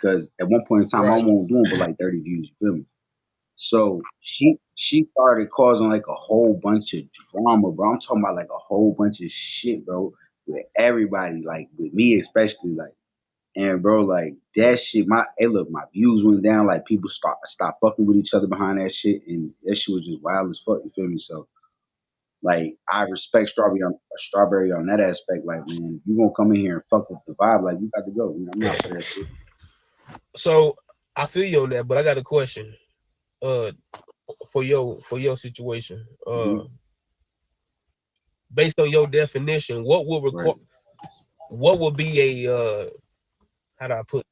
because at one point in time I Right. won't doing but like 30 views. You feel me? So she started causing like a whole bunch of drama, bro. I'm talking about like a whole bunch of shit, bro, with everybody, like with me especially, like. And bro, like that shit, my hey look, my views went down. Like people stop fucking with each other behind that shit, and that shit was just wild as fuck. You feel me? So like I respect strawberry on that aspect. Like man, you gonna come in here and fuck with the vibe? Like you got to go. You know, I'm not for that shit. So I feel you on that, but I got a question. Uh, for your situation. Hmm. Based on your definition, what will Right. record? What would be a how do I put?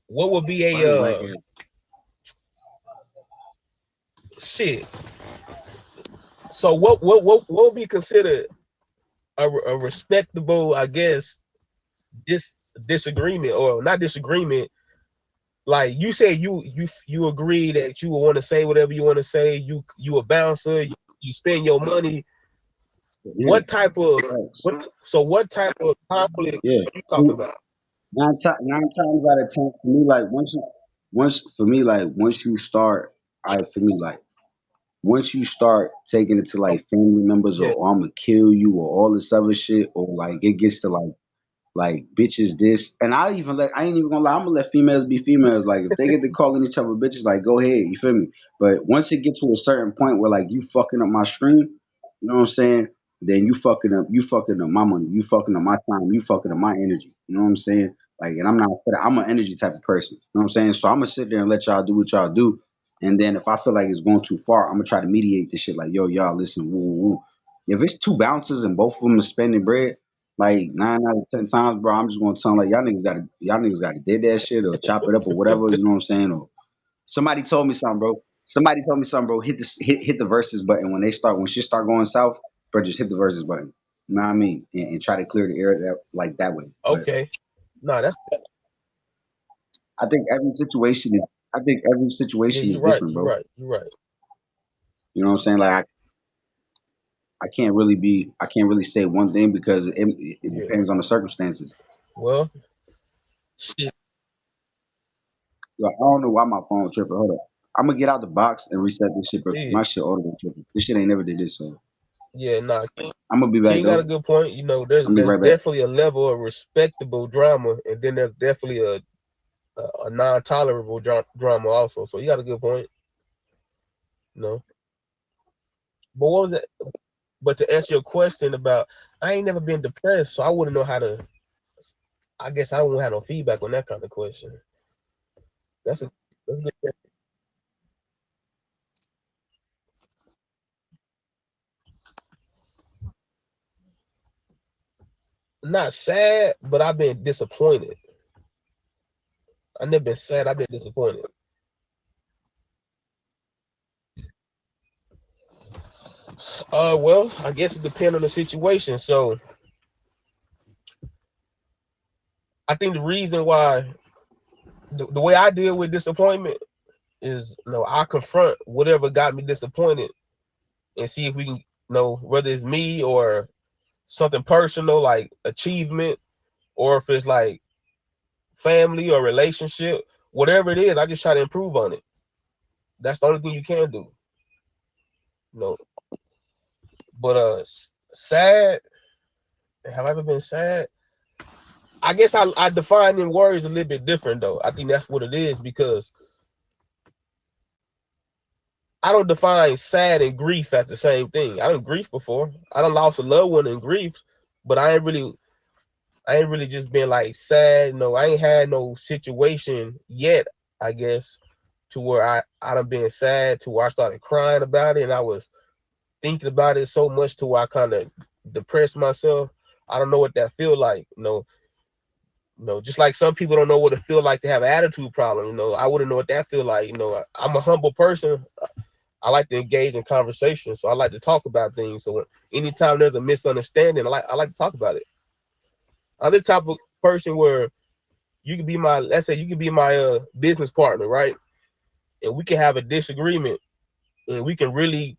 What would be a Probably like shit? So what would be considered a respectable, I guess, disagreement or not disagreement? Like you said, you agree that you will want to say whatever you want to say. You a bouncer. You spend your money. yeah, What type of facts. what? So what type of conflict Yeah. you talking See, about? nine times out of ten, for me, like once you start, I for me like once you start taking it to Oh, like family members yeah, or I'm gonna kill you or all this other shit or like it gets to like bitches this and I ain't even gonna lie, I'm gonna let females be females. Like if they get to calling each other bitches, like go ahead, you feel me? But once it gets to a certain point where like you fucking up my stream, you know what I'm saying? Then you fucking up my money, you fucking up my time, you fucking up my energy. You know what I'm saying? Like and I'm not for that. I'm an energy type of person. You know what I'm saying? So I'm gonna sit there and let y'all do what y'all do. And then if I feel like it's going too far, I'm gonna try to mediate this shit like, yo, y'all listen, woo, woo, woo. If it's two bouncers and both of them are spending bread, like 9 out of 10 times, bro, I'm just gonna tell them like y'all niggas gotta did that shit or chop it up or whatever, you know what I'm saying? Or somebody told me something, bro. Somebody told me something, bro. Hit the verses button when shit start going south, bro. Just hit the verses button. You know what I mean? And try to clear the air that way. But okay. No, that's I think I think every yeah. situation is You're right. different, You're bro. right. You're right. You know what I'm saying? Like I can't really say one thing because it Yeah. depends on the circumstances. Well, shit. Like, I don't know why my phone tripping. Hold up. I'm gonna get out the box and reset this shit, bro. Yeah. My shit all the way tripping. This shit ain't never did this, so Yeah. Nah. I'm gonna be back King got a though. good point. You know, I'm gonna be there's right back. definitely a level of respectable drama, and then there's definitely a non-tolerable drama also. So you got a good point. You know. But what was that? But to answer your question about, I ain't never been depressed, so I wouldn't know how to. I guess I don't have no feedback on that kind of question. That's a that's a good question. Not sad, but I've been disappointed. I never been sad. I've been disappointed. Well, I guess it depends on the situation. So I think the reason why the way I deal with disappointment is, I confront whatever got me disappointed and see if we can, whether it's me or something personal like achievement, or if it's like family or relationship, whatever it is, I just try to improve on it. That's the only thing you can do. No, but sad. Have I ever been sad? I guess I define in words a little bit different though. I think that's what it is because I don't define sad and grief as the same thing. I don't grief before. I don't lost a loved one in grief, but I ain't really just been like sad. No, I ain't had no situation yet, I guess, to where I done been sad to where I started crying about it and I was thinking about it so much to where I kind of depressed myself. I don't know what that feel like. Just like some people don't know what it feel like to have an attitude problem. I wouldn't know what that feel like. I'm a humble person. I like to engage in conversation, so I like to talk about things. So anytime there's a misunderstanding, I like to talk about it. I'm the type of person where let's say you can be my business partner, right? And we can have a disagreement, and we can really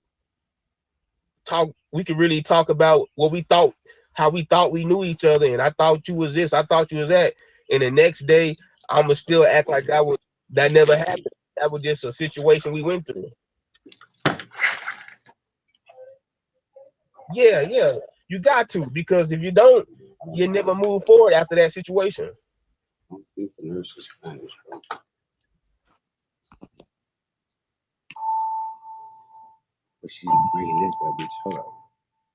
talk about what we thought, how we thought we knew each other, and I thought you was this, I thought you was that, and the next day I'ma still act like that never happened. That was just a situation we went through. Yeah, yeah. You got to, because if you don't, you never move forward after that situation. I don't think the nurse is Spanish, bro. But she's bringing this that bitch. Hold up.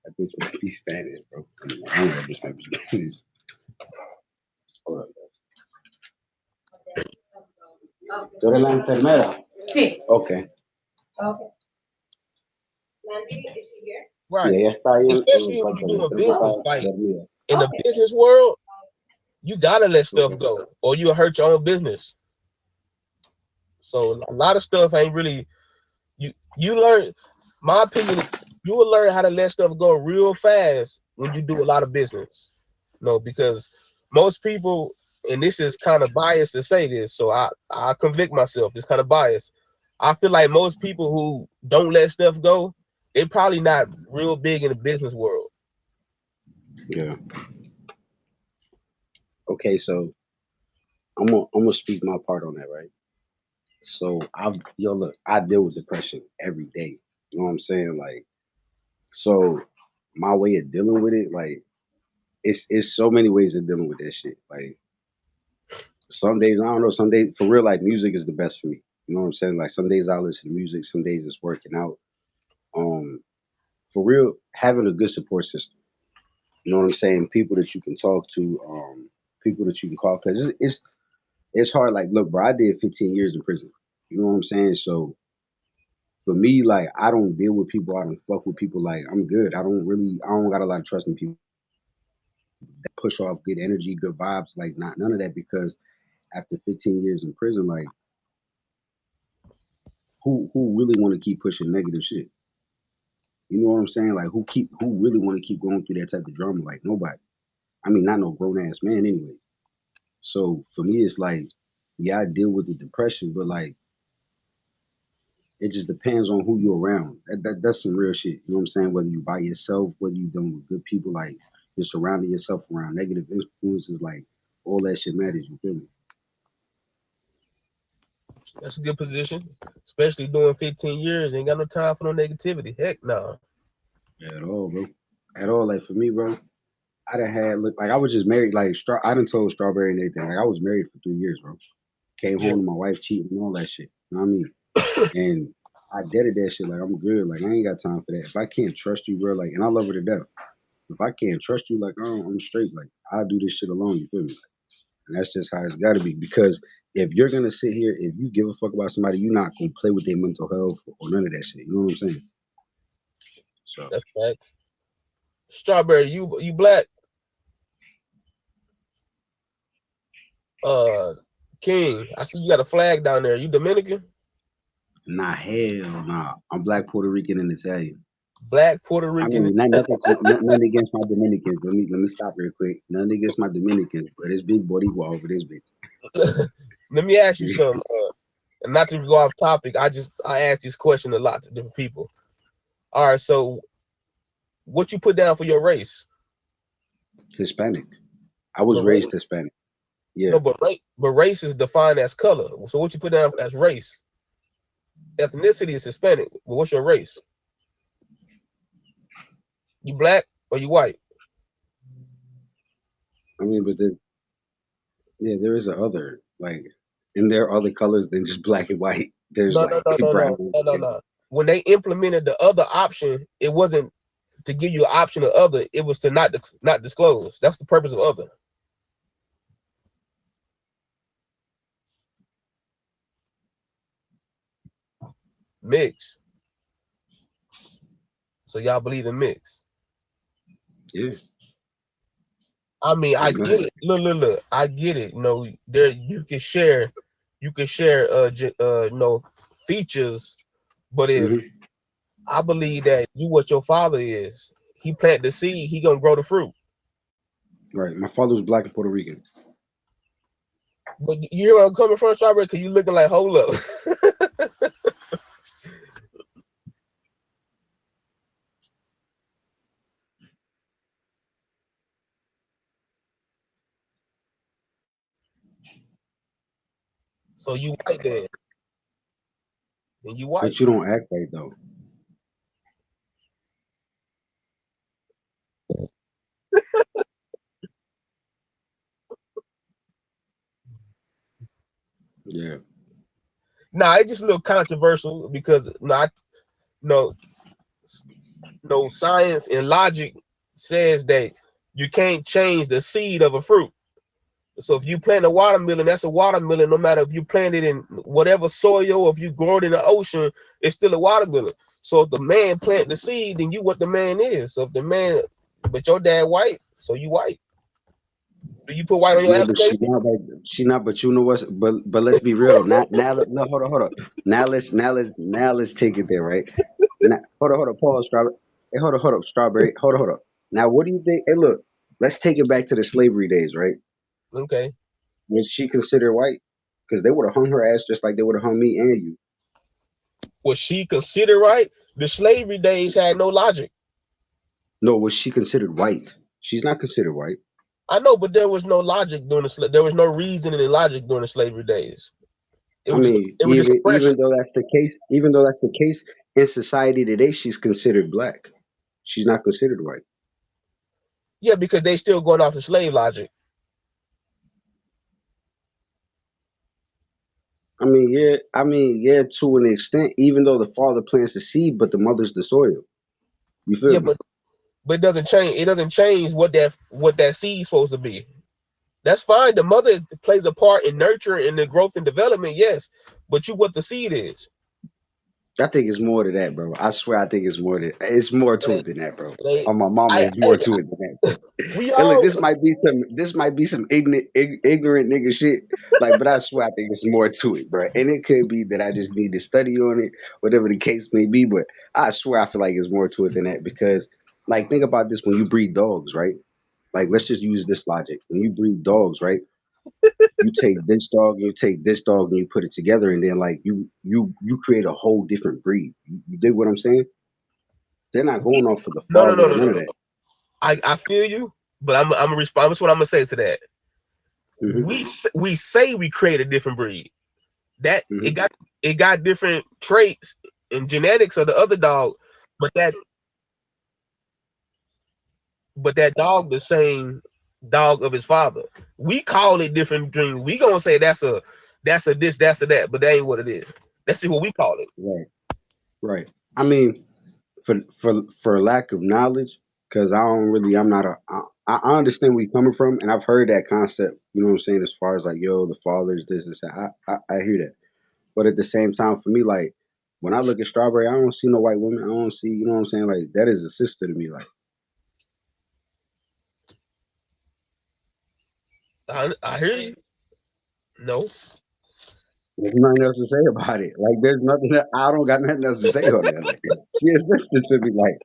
That bitch might be Spanish, bro. I know that bitch might be Spanish. Hold up. ¿Tú eres la enfermera? Sí. Okay. Okay. Mandy, is she here? Sí, Right. ella está ahí en el Especially when cuarto. you're doing Creo que está business. Like dormida. in the Okay. business world, you gotta let stuff Okay. go, or you'll hurt your own business. So a lot of stuff ain't really you learn. My opinion, you will learn how to let stuff go real fast when you do a lot of business. No, because most people, and this is kind of biased to say this, so I convict myself. It's kind of biased. I feel like most people who don't let stuff go, they're probably not real big in the business world. Yeah. Okay, so I'm gonna speak my part on that, right? So look, I deal with depression every day. You know what I'm saying? Like, so my way of dealing with it, like, it's so many ways of dealing with that shit. Like, some days I don't know. Some days for real, like music is the best for me. You know what I'm saying? Like some days I listen to music. Some days it's working out. Um, for real, having a good support system. You know what I'm saying? People that you can talk to. People that you can call because it's hard. Like, look, bro, I did 15 years in prison. You know what I'm saying? So for me, like, I don't deal with people. I don't fuck with people. Like, I'm good. I don't got a lot of trust in people that push off good energy, good vibes. Like, not none of that because after 15 years in prison, like, who really want to keep pushing negative shit? You know what I'm saying? Like, who really want to keep going through that type of drama? Like, nobody. I mean, not no grown ass man anyway. So for me, it's like, yeah, I deal with the depression, but like, it just depends on who you're around. That's some real shit. You know what I'm saying? Whether you by yourself, whether you dealing with good people, like you're surrounding yourself around negative influences, like all that shit matters. You feel me? That's a good position, especially doing 15 years. Ain't got no time for no negativity. Heck no. Yeah, at all, bro. At all. Like for me, bro, I done had look like I was just married. Like I done told Strawberry and everything. Like I was married for 3 years, bro. Came Yeah. home to my wife cheating and all that shit. You know what I mean? And I deaded that shit. Like I'm good. Like I ain't got time for that. If I can't trust you, bro, like, and I love her to death. If I can't trust you, like I'm straight. Like I'll do this shit alone. You feel me? And that's just how it's got to be. Because if you're gonna sit here, if you give a fuck about somebody, you're not gonna play with their mental health or none of that shit. You know what I'm saying? So That's facts. Strawberry, you black? Uh, King, I see you got a flag down there. You Dominican? nah, hell nah. I'm black, Puerto Rican, and Italian. Black, Puerto I Rican. mean, nothing against my Dominicans. Let me stop real quick. Nothing against my Dominicans, but it's big Boricua over this Let me ask you bitch. something. And not to go off topic, I ask this question a lot to different people. All right, so what you put down for your race? Hispanic. I was But raised race, Hispanic. Yeah. no, but race is defined as color. So what you put down as race? Ethnicity is Hispanic. But what's your race? You black or you white? I mean, but there is a other like, and there are other colors than just black and white. There's No, no, like no, no, brown. no, no, no, no. When they implemented the other option, it wasn't to give you an option of other. It was to not disclose. That's the purpose of other. Mix. So y'all believe in mix. Yeah. I mean, I But go get ahead. it. Look. I get it. You know, there you can share, features. But if Hmm. I believe that you what your father is, he plant the seed, he gonna grow the fruit. Right. My father was black and Puerto Rican. But you hear where I'm coming from, Strawberry? Cause you looking like hold up. So you white then you white. But you don't act right though. Yeah. Nah, it's just a little controversial because not no no science and logic says that you can't change the seed of a fruit. So if you plant a watermelon, that's a watermelon. No matter if you plant it in whatever soil or if you grow it in the ocean, it's still a watermelon. So if the man plant the seed, then you what the man is. So if the man, but your dad white, so you white. Do you put white on your Yeah, but she application? not like she not. But you know what? But let's be real though. Now no, hold on. Now let's take it there, right? Now, hold on, pause, strawberry. Hey, hold up, strawberry. Hold up. Now, what do you think? Hey, look, let's take it back to the slavery days, right? Okay. Was she considered white? Because they would have hung her ass just like they would have hung me and you. Was she considered right? The slavery days had no logic. No, was she considered white? She's not considered white. I know, but there was no logic during there was no reasoning and logic during the slavery days. It I was just mean, it was just even oppression. though that's the case, even though that's the case in society today, she's considered black. She's not considered white. Yeah, because they still going off the slave logic. I mean, yeah, to an extent, even though the father plants the seed, but the mother's the soil. You feel Yeah, me? but it doesn't change. It doesn't change what that seed's supposed to be. That's fine. The mother plays a part in nurture and the growth and development, yes. But you what the seed is. I think it's more to that, bro. I swear, I think it's more It to it ain't, than that, bro. it ain't, On my mama, I it's more hey, to it than that. 'Cause- we and look, all this might be some ignorant nigga shit. Like, but I swear, I think it's more to it, bro. And it could be that I just need to study on it, whatever the case may be. But I swear, I feel like it's more to it than that because, like, think about this: when you breed dogs, right? Like, let's just use this logic. When you breed dogs, right? You take this dog and you take this dog and you put it together, and then like you create a whole different breed. You dig what I'm saying? They're not we, going off of the no no father no or no no none of no. that. I feel you, but I'm gonna respond. That's what I'm gonna say to that. Hmm. We say we create a different breed. That Hmm. it got different traits and genetics of the other dog, but that dog the same dog of his father. We call it different dreams. We gonna say that's a this, that's a that, but that ain't what it is. That's just what we call it. Right, right. I mean, for lack of knowledge, because I'm not I understand where you're coming from, and I've heard that concept. You know what I'm saying? As far as like, yo, the father's this, that. I hear that, but at the same time, for me, like when I look at Strawberry, I don't see no white woman. I don't see, you know what I'm saying? Like that is a sister to me. Like I hear you. No, there's nothing else to say about it. Like there's nothing. I don't got nothing else to say on that. Like she is sister to me. Like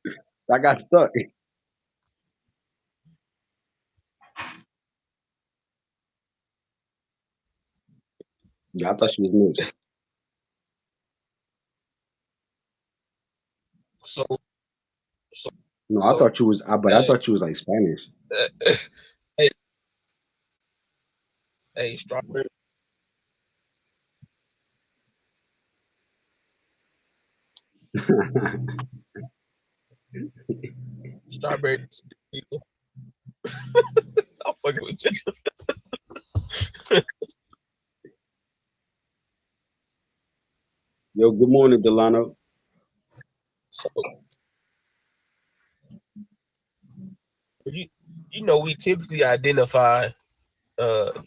I got stuck. Yeah, I thought she was mixed. so so No, I so thought you was, but I hey, thought you was like Spanish. hey, hey, strawberry, strawberry. I'm fucking with you. Yo, good morning, Delano. So you we typically identify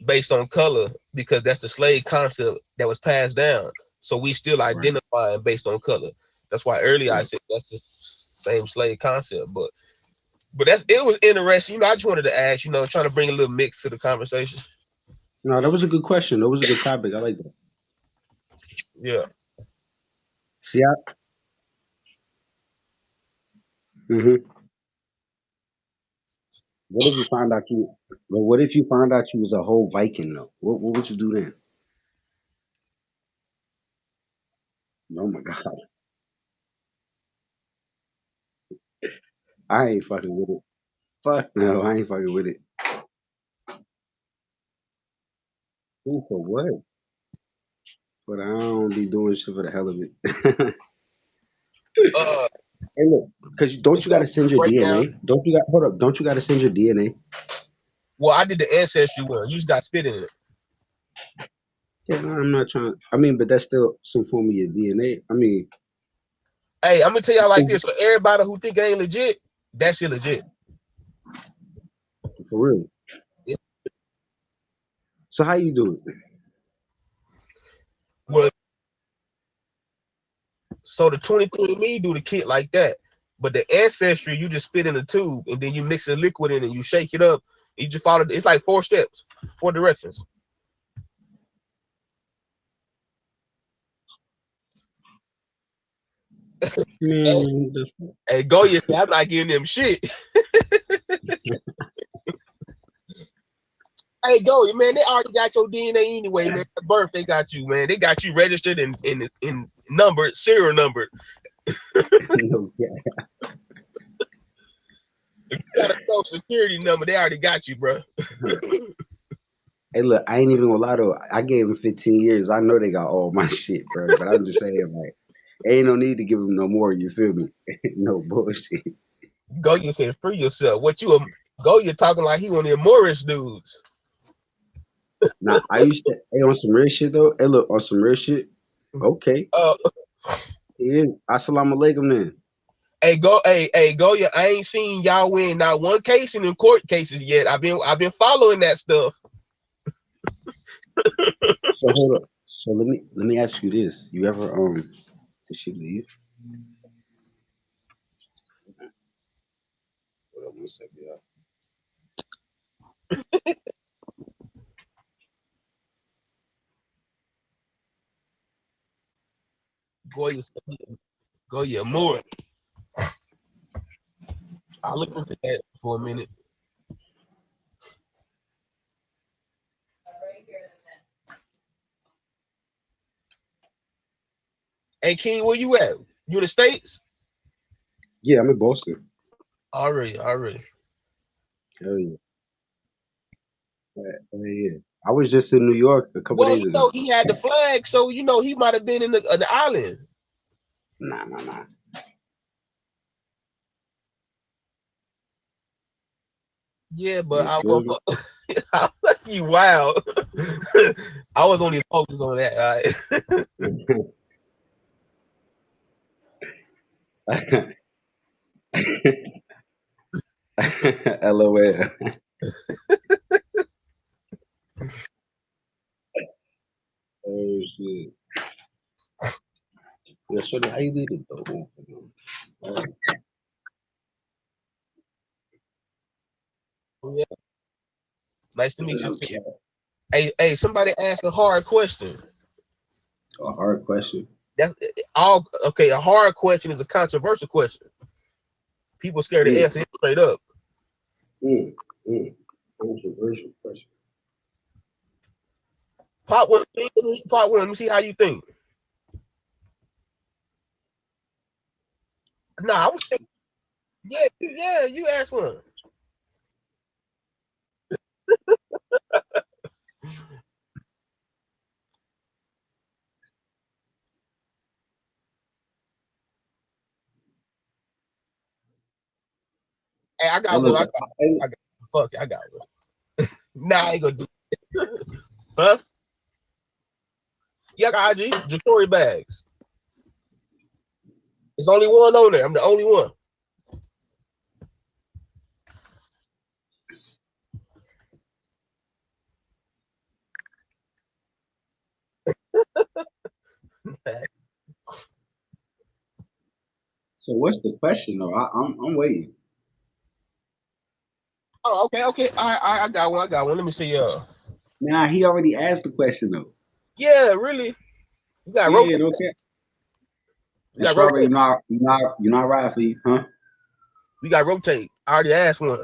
based on color because that's the slave concept that was passed down. So we still Right, identify based on color. That's why earlier I right. said that's the same slave concept. But that's it was interesting. I just wanted to ask, trying to bring a little mix to the conversation. No, that was a good question. That was a good topic. I like that. Yeah. See, hmm what if you find out you? But what if you found out you was a whole Viking though? What would you do then? Oh my God, I ain't fucking with it. Fuck no, I ain't fucking with it. Who for what? but I don't be doing shit for the hell of it. Uh, Hey, look, because don't it's you got gonna to send your breakdown. DNA? Don't you got hold up? Don't you got to send your DNA? Well, I did the ancestry one. You just got spit in it. Yeah, no, I'm not trying. I mean, but that's still some form of your DNA. I mean, Hey, I'm gonna tell y'all like is- this. For everybody who think it ain't legit, that shit legit. for real. So how you do it? Well, so the 23andMe do the kit like that, but the ancestry you just spit in a tube and then you mix the liquid in and you shake it up. You just follow. It's like 4 steps, 4 directions. Man, Hey, go you. I'm not getting them shit. Hey, go you, man. They already got your DNA anyway, man. At birth, they got you, man. They got you registered and in numbered, serial numbered. no, yeah. If you got a social security number, they already got you, bro. Hey, look, I ain't even gonna lie though. I gave them 15 years. I know they got all my shit, bro. But I'm just saying, like, ain't no need to give them no more. You feel me? No bullshit. Go you said free yourself. What you go you talking like he one of the Moorish dudes. Now, I used to, hey, on some real shit though. Hey, look, on some real shit. Okay. Uh, Yeah. Assalamu alaikum then. hey, go you. I ain't seen y'all win not one case in the court cases yet. I've been following that stuff. So hold up. So let me ask you this. You ever did she leave? Hold on one second, y'all. Go you, go you more. I'll look into that for a minute. Hey, King, where you at? You in the States? Yeah, I'm in Boston. Already. Hell yeah. Hell yeah. I was just in New York a couple Well, days ago. he had the flag, so he might have been in the island. Nah, nah, nah. Yeah, but You I feel me? was you wild. I was only focused on that. Right? LOL. Oh shit. Yeah, so how you did it though? Oh, Yeah, nice to meet you too. okay. Hey, somebody asked a hard question. A hard question. That's all. Okay, a hard question is a controversial question. People scared to Mm, answer it straight up. mm, mm. Controversial question. Part one. Part one. Let me see how you think. Nah, I was thinking. Yeah, yeah. You asked one. Hey, I Hey, got one. look, I got. Fuck it, I got one. Nah, I ain't gonna do. Huh? Yeah, I got IG. Jatori bags. There's only one on there. I'm the only one. so what's the question though? I'm waiting. Oh, okay. I got one. I got one. Let me see. Nah, he already asked the question though. Yeah, really. You got Yeah, rotate. okay. We And got strawberry, rotate. you not right for you, huh? We got rotate. I already asked one.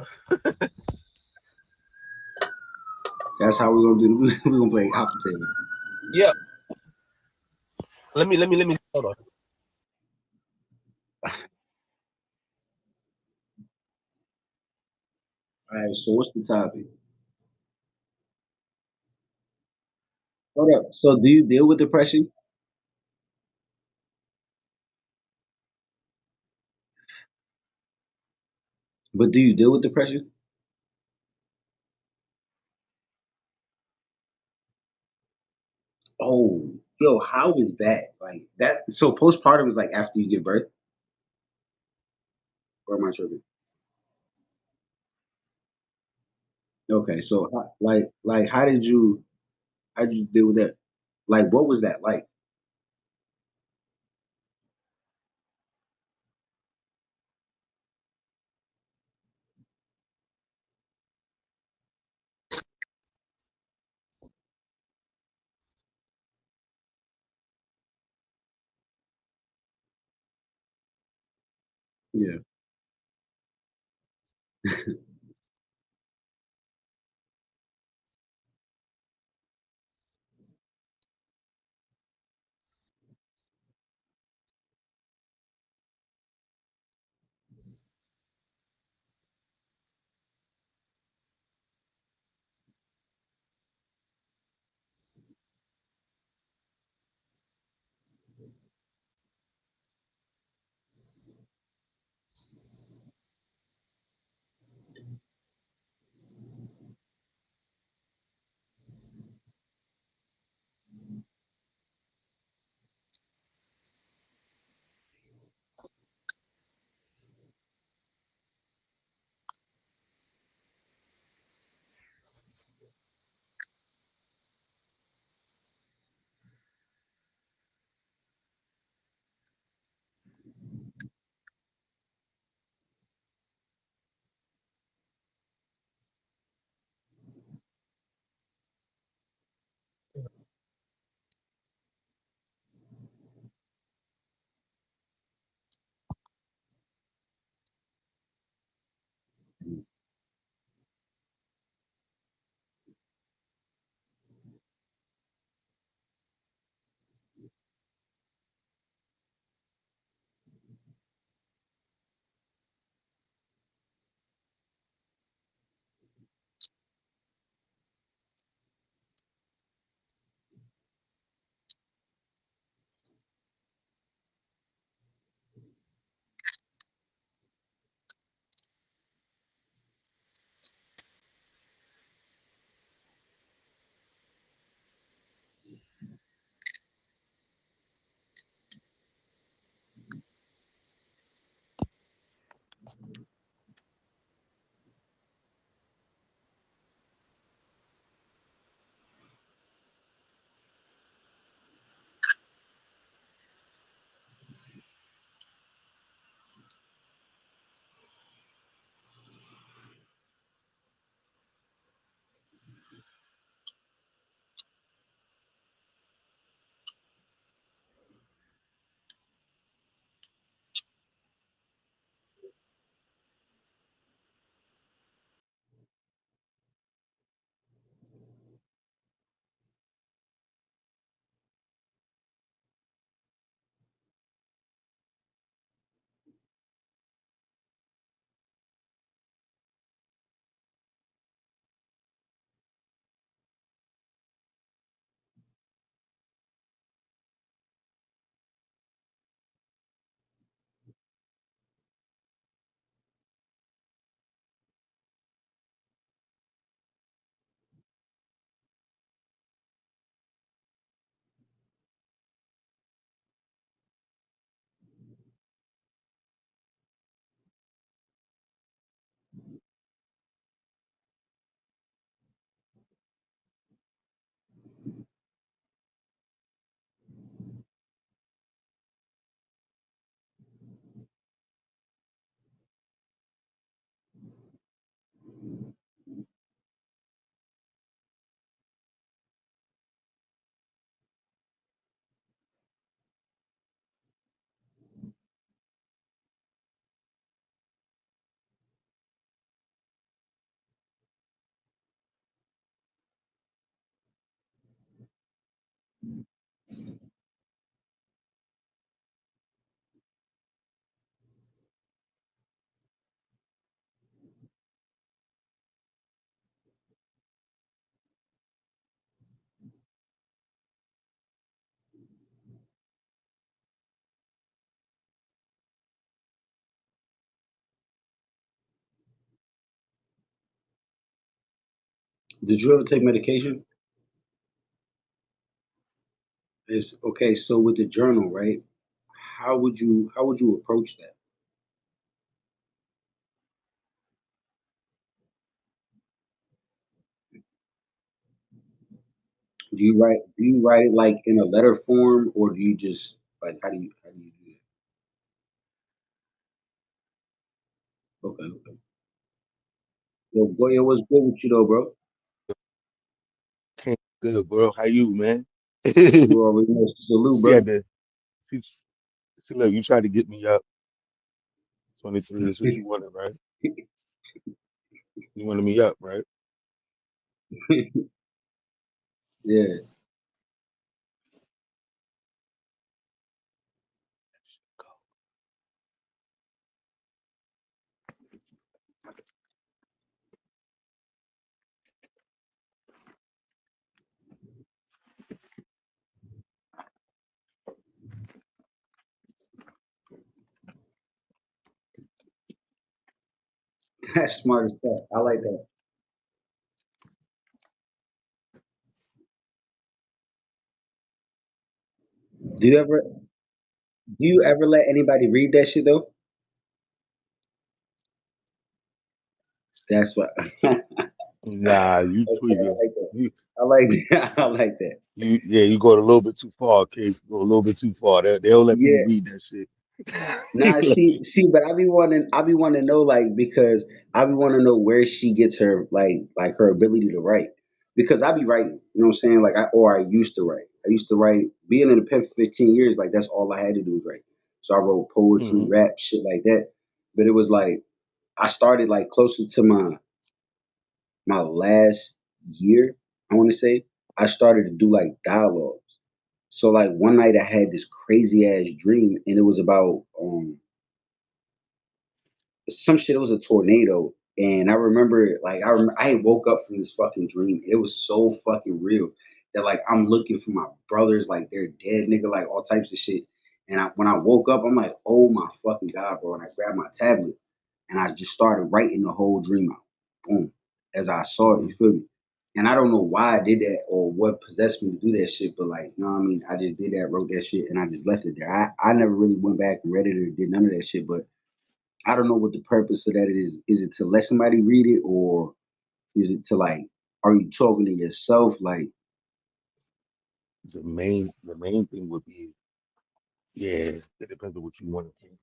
That's how we're gonna do. We're gonna play hot potato. Yeah. Let me. Hold on. All right. So what's the topic? Hold up. So do you deal with depression? But do you deal with depression? Oh, yo, how is that? Like that? So postpartum is like after you give birth, or am I tripping? Okay, so like how did you deal with that? Like what was that like? Yeah. Did you ever take medication? It's okay. So with the journal, right? How would you approach that? Do you write it like in a letter form, or do you just like how do you do that? Okay, okay. Yo, go. Yo, what's good with you though, bro? Can't good, bro. How you, man? You already know. Salute, She had brother. to. She, look. You tried to get me up. 23 is what you wanted, right? You wanted me up, right? Yeah, that's smart as fuck. I like that. Do you ever do you ever let anybody read that shit though? That's what. Okay, Nah, you I tweaking. like that. You, I like that. I like that. yeah, you going a little bit too far, kid. You go a little bit too far. They don't let people Yeah. read that shit. Nah, but I be wanting to know like because I be wanting to know where she gets her like her ability to write because I be writing, you know what I'm saying? Like I used to write. I used to write being in the pen for 15 years. Like that's all I had to do was write. So I wrote poetry, Hmm. rap, shit like that. But it was like I started like closer to my last year. I want to say I started to do like dialogues. So like one night I had this crazy ass dream, and it was about some shit. It was a tornado, and I remember like I had woke up from this fucking dream. It was so fucking real that like I'm looking for my brothers, like they're dead, nigga, like all types of shit. And when I woke up, I'm like, oh my fucking god, bro! And I grabbed my tablet and I just started writing the whole dream out, boom, as I saw it. Hmm. You feel me? And I don't know why I did that or what possessed me to do that shit, but like, you know what I mean? I just did that, wrote that shit, and I just left it there. I never really went back and read it or did none of that shit, but I don't know what the purpose of that is. Is it to let somebody read it, or is it to like, are you talking to yourself? Like, The main thing would be, yeah, it depends on what you want to do.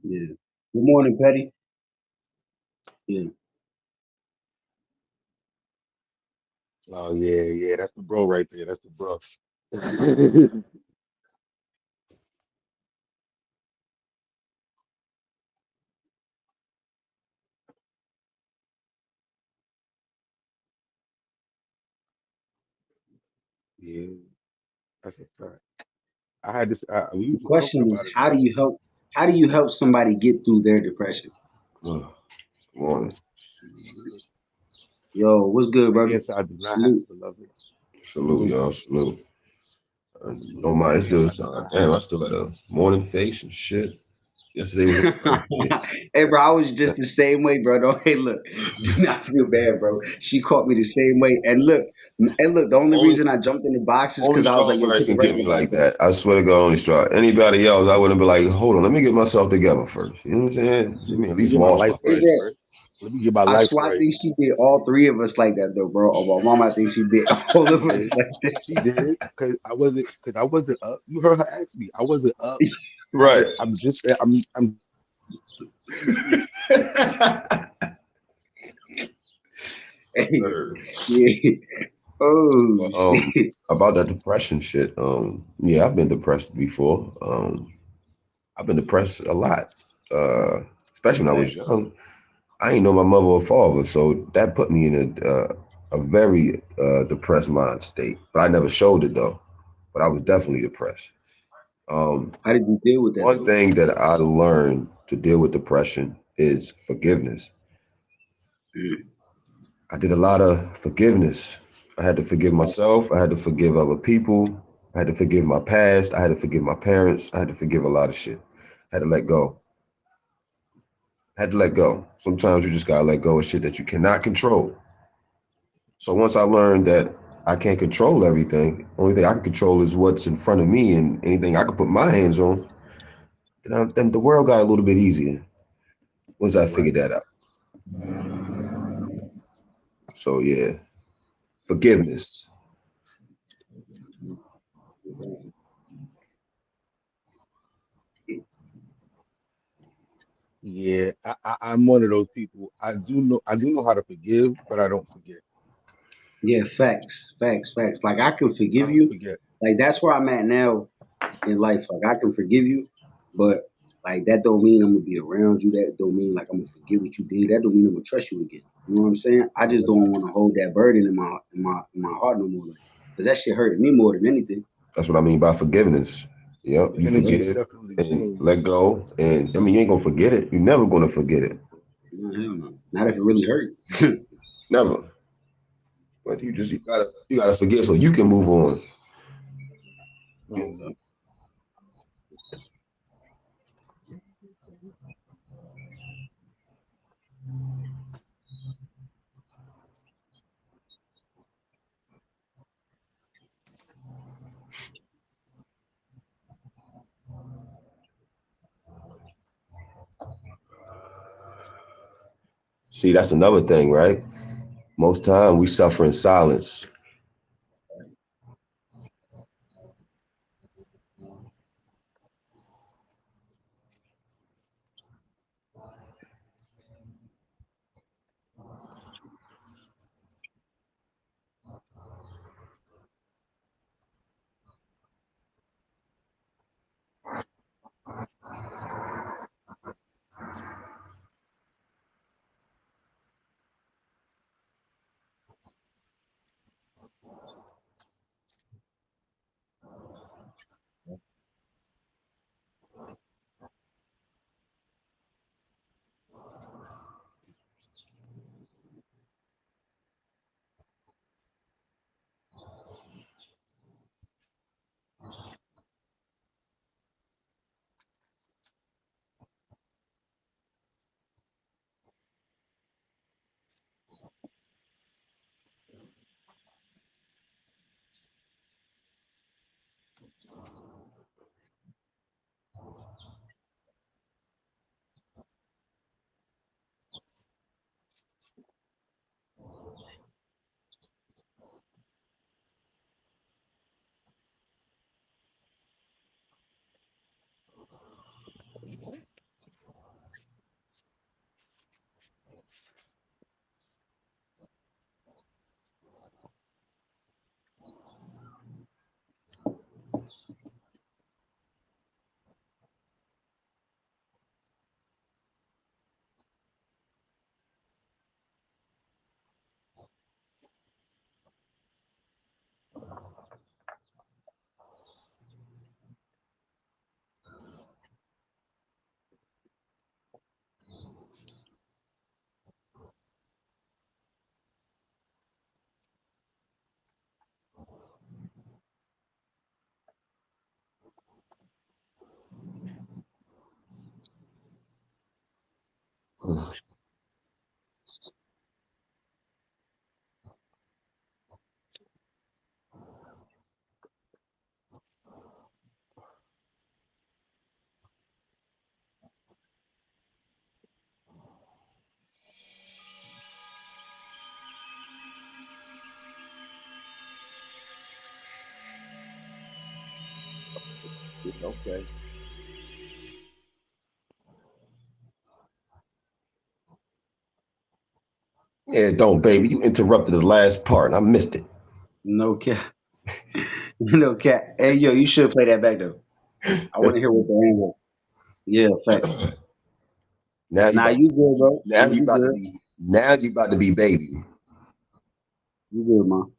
yeah. Good morning, Petty. Yeah. Oh yeah, yeah, that's the bro right there. That's the bro. Yeah, that's a fact. I had this. We The was just talking question is, about it how do earlier. you help? How do you help somebody get through their depression? Ugh, morning. Shit. Yo, what's good, The brother? answer I do not have, Salute. beloved. Salute, Salute, y'all. Salute. salute. Don't mind. The It's still answer I do not damn. have. I still got a morning face and shit. Yesterday was a birthday. Hey, bro, I was just the same way, bro. Don't, hey, look, do not feel bad, bro. She caught me the same way. And look, the only only reason I jumped in the box is only because I was like, yo, strawberry put the can get regular me box like on. that. I swear to God, only straw. Anybody else, I wouldn't be like, hold on, let me get myself together first. You know what I'm saying? Let me at Let me least get my wash my life Hey, right, bro, face. right? Let me get my I life swear I right. think she did all three of us like that, though, bro. Oh, my mama, I think she did all She of us did. like that. She did. Cause I wasn't up. You heard her ask me. I wasn't up. Right. I'm just. I'm. Hey, Word. yeah. Oh, But shit. about that depression shit. Yeah, I've been depressed before. I've been depressed a lot. Especially when I was Facts. young. I ain't know my mother or father, so that put me in a very depressed mind state. But I never showed it though. But I was definitely depressed. Um, How did you deal with that, One though? thing that I learned to deal with depression is forgiveness. Mm. I did a lot of forgiveness. I had to forgive myself. I had to forgive other people. I had to forgive my past. I had to forgive my parents. I had to forgive a lot of shit. I had to let go. I had to let go. Sometimes you just gotta let go of shit that you cannot control. So once I learned that I can't control everything, only thing I can control is what's in front of me, and anything I can put my hands on, then the world got a little bit easier once I Right. figured that out. So yeah, forgiveness. Yeah, I'm one of those people. I do know how to forgive, but I don't forget. Yeah, facts, facts, facts. Like I can I forgive don't you. forget. Like that's where I'm at now in life. Like I can forgive you, but like that don't mean I'm gonna be around you. That don't mean like I'm gonna forget what you did. That don't mean I'm gonna trust you again. You know what I'm saying? I Yeah, just that's don't want to hold that burden in my heart no more. Like, cause that shit hurt me more than anything. That's what I mean by forgiveness. Yep, the you energy will forgive definitely and change. let go, and I mean you ain't gonna forget it. You're never gonna forget it. No, hell no. Not if it really hurt. Never. But you gotta forget so you can move on. Oh Yes. no. See, that's another thing, right? Most time we suffer in silence. Okay. Yeah, don't, baby. You interrupted the last part and I missed it. No cap. No cap. Hey yo, you should play that back though. I want to hear what the end was. Yeah, facts. now you Nah, about you good, bro. now you You about to good. be now you about to be baby. You good, man.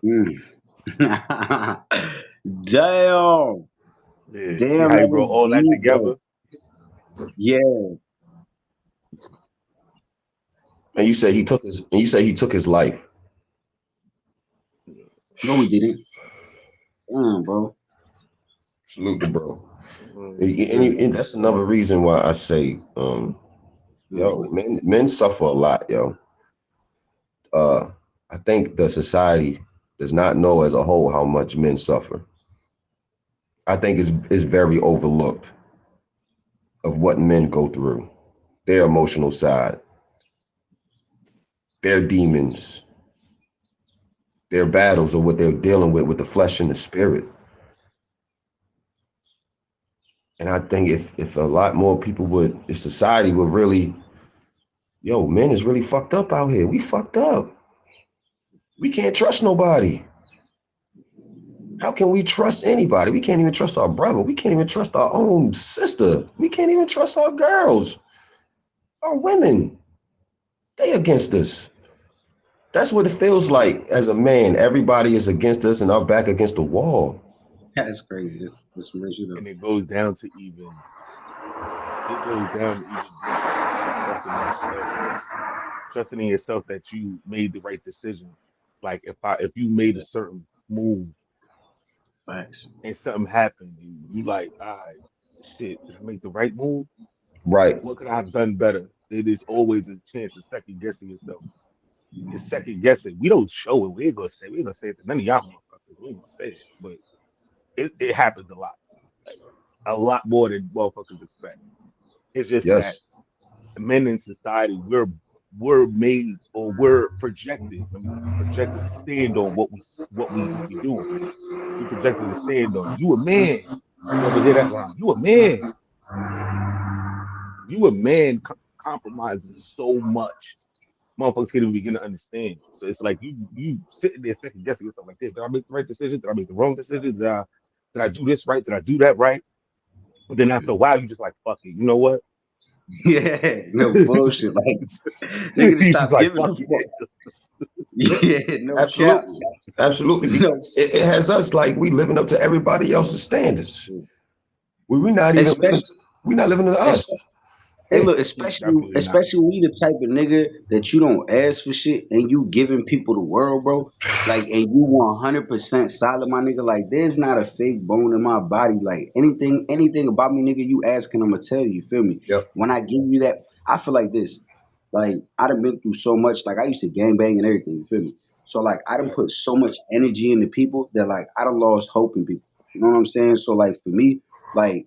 Mm. Damn. Yeah, see Damn, how he that brought was all that deep, together. bro. Yeah. And you say he took his life. No, we didn't. Damn, bro. Salute the bro. Yeah. And that's another reason why I say, Mm. yo, men suffer a lot, yo. Uh, I think the society does not know as a whole how much men suffer. I think it's very overlooked of what men go through, their emotional side, their demons, their battles, or what they're dealing with the flesh and the spirit. And I think if a lot more people would, if society would really, yo, men is really fucked up out here. We fucked up. We can't trust nobody. How can we trust anybody? We can't even trust our brother. We can't even trust our own sister. We can't even trust our girls, our women. They against us. That's what it feels like as a man. Everybody is against us and our back against the wall. That's crazy. This some real shit And though. it goes down to even just like trusting in yourself, trusting in yourself that you made the right decision. Like if you made a certain move Facts. and something happened, you like, all right, shit, did I make the right move? Right, What could I have done better? It is always a chance of second guessing yourself. It's second guessing. We don't show it. We ain't gonna say it to none of y'all motherfuckers. We ain't gonna say it. But it happens a lot. Like a lot more than motherfuckers expect. It's just that yes, men in society, we're made or we're projected. Let me projected to stand on what we doing. We projected to stand on. You a man. You ever hear that line? You a man. You a man compromising so much. Motherfuckers can't even begin to understand. So it's like you sitting there second guessing yourself like, did I make the right decision? Did I make the wrong decision? Did I do this right? Did I do that right? But then after a while, you just like, fuck it. You know what? Yeah, no bullshit. Like nigga to You just stop like, giving a fuck fuck. it. Yeah, no cap. absolutely, absolutely. No, Because it has us like we living up to everybody else's standards. We not even living. especially, We not living to us. hey, Yeah, look, Definitely not. especially when you the type of nigga that you don't ask for shit and you giving people the world, bro. Like, and you 100% solid, my nigga. Like, there's not a fake bone in my body. Like, anything about me, nigga, you asking, I'ma tell you. You feel me? yep, When I give you that, I feel like this. Like, I done been through so much. Like, I used to gang bang and everything. You feel me? So, like, I done Right. put so much energy into people that, like, I done lost hope in people. You know what I'm saying? So, like, for me, like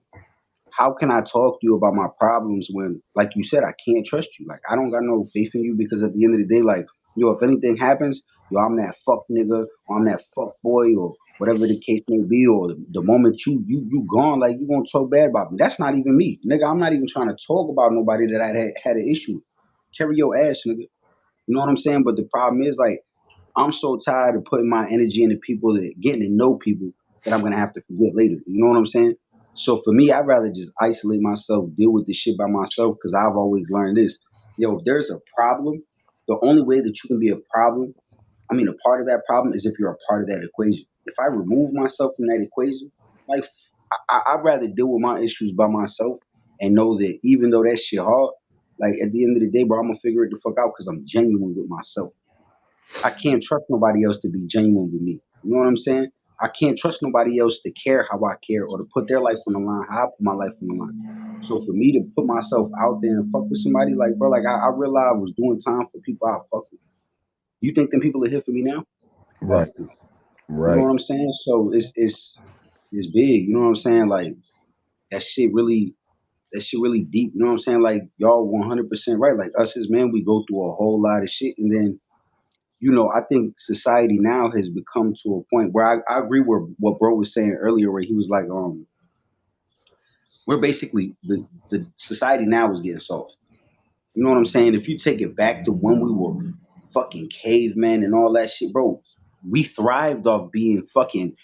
how can I talk to you about my problems when, like you said, I can't trust you? Like, I don't got no faith in you because at the end of the day, like, yo, if anything happens, yo, I'm that fuck nigga, or I'm that fuck boy, or whatever the case may be, or the moment you gone, like, you gonna talk bad about me. That's not even me, nigga. I'm not even trying to talk about nobody that I had an issue with. Carry your ass, nigga. You know what I'm saying? But the problem is, like, I'm so tired of putting my energy into people that getting to know people that I'm gonna have to forget later. You know what I'm saying? So for me, I'd rather just isolate myself, deal with this shit by myself, because I've always learned this. Yo, if there's a problem, the only way that you can be a problem, I mean, a part of that problem is if you're a part of that equation. If I remove myself from that equation, like I'd rather deal with my issues by myself and know that even though that shit hard, like at the end of the day, bro, I'm gonna figure it the fuck out because I'm genuine with myself. I can't trust nobody else to be genuine with me. You know what I'm saying? I can't trust nobody else to care how I care or to put their life on the line, how I put my life on the line. So for me to put myself out there and fuck with somebody, like bro, like I realized I was doing time for people I fuck with. You think them people are here for me now? Fuck right, them. You know right, what I'm saying? So it's big. You know what I'm saying? Like that shit really deep. You know what I'm saying? Like y'all 100% right. Like us as men, we go through a whole lot of shit, and then I think society now has become to a point where I agree with what bro was saying earlier, where he was like, we're basically the society now is getting soft. You know what I'm saying? If you take it back to when we were fucking cavemen and all that shit, bro, we thrived off being fucking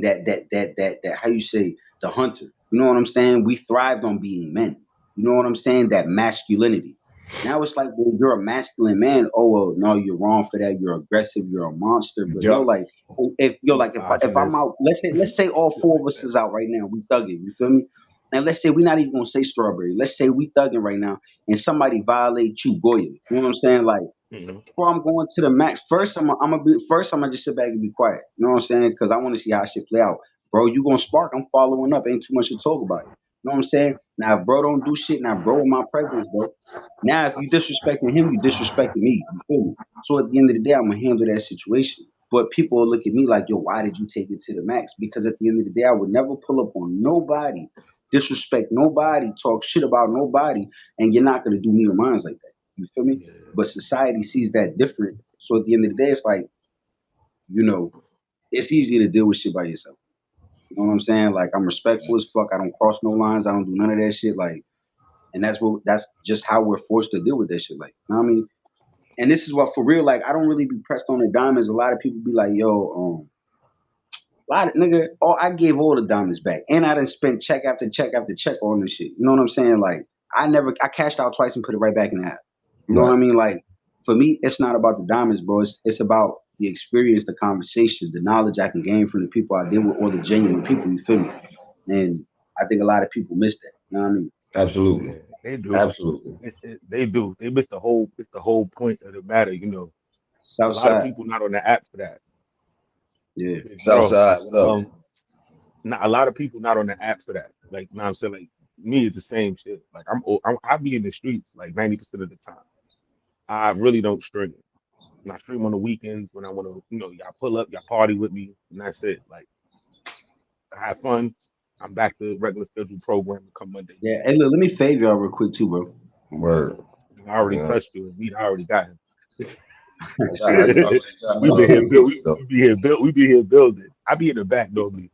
that how you say the hunter. You know what I'm saying? We thrived on being men. You know what I'm saying? That masculinity. Now it's like, well, you're a masculine man. Oh well, no, you're wrong for that. You're aggressive. You're a monster. But no, Yep. like if you're like if I'm Misogynist, out, let's say all shit four like of us that. is out right now. We thugging. You feel me? And let's say we're not even gonna say strawberry. Let's say we thugging right now, and somebody violate you, Goya. You know what I'm saying? Like, Hmm. bro, I'm going to the max. First, I'm gonna just sit back and be quiet. You know what I'm saying? Because I want to see how shit play out. Bro, you gonna spark? I'm following up. Ain't too much to talk about. You know what I'm saying? Now, if bro don't do shit, now bro in my presence, bro. Now, if you disrespecting him, you disrespecting me. You feel me? So at the end of the day, I'm gonna handle that situation. But people will look at me like, yo, why did you take it to the max? Because at the end of the day, I would never pull up on nobody, disrespect nobody, talk shit about nobody, and you're not gonna do me or mine like that. You feel me? Yeah, But society sees that different. So at the end of the day, it's like, you know, it's easy to deal with shit by yourself. You know what I'm saying? Like I'm respectful as fuck. I don't cross no lines. I don't do none of that shit. Like, and that's just how we're forced to deal with that shit. Like, you know what I mean? And this is what for real. Like, I don't really be pressed on the diamonds. A lot of people be like, yo, a lot of nigga, oh, I gave all the diamonds back, and I didn't spend check after check after check on this shit. You know what I'm saying? Like, I cashed out twice and put it right back in the app. You know what Right. I mean? Like, for me, it's not about the diamonds, bro. It's about the experience, the conversation, the knowledge I can gain from the people I deal with, or the genuine people. You feel me? And I think a lot of people miss that. You know what I mean? yeah, Absolutely. they do. Absolutely. They do. They miss the whole. It's the whole point of the matter. You know, a lot of Southside, people not on the app for that. yeah, Big bro. Southside, what up? Um, not a lot of people not on the app for that. Like, you know what I'm saying? Like me, it's the same shit. Like I be in the streets like 90% of the time. I really don't stream. And I stream on the weekends when I want to, y'all pull up, y'all party with me, and that's it. Like, I have fun. I'm back to regular scheduled programming come Monday, yeah. Hey, Tuesday. look, let me fave y'all real quick too, bro. Word. And I already Yeah. touched you, and we already got him. Yeah, you already got We've been here build. Biggie though. We be here build. We be here building. I be in the back normally.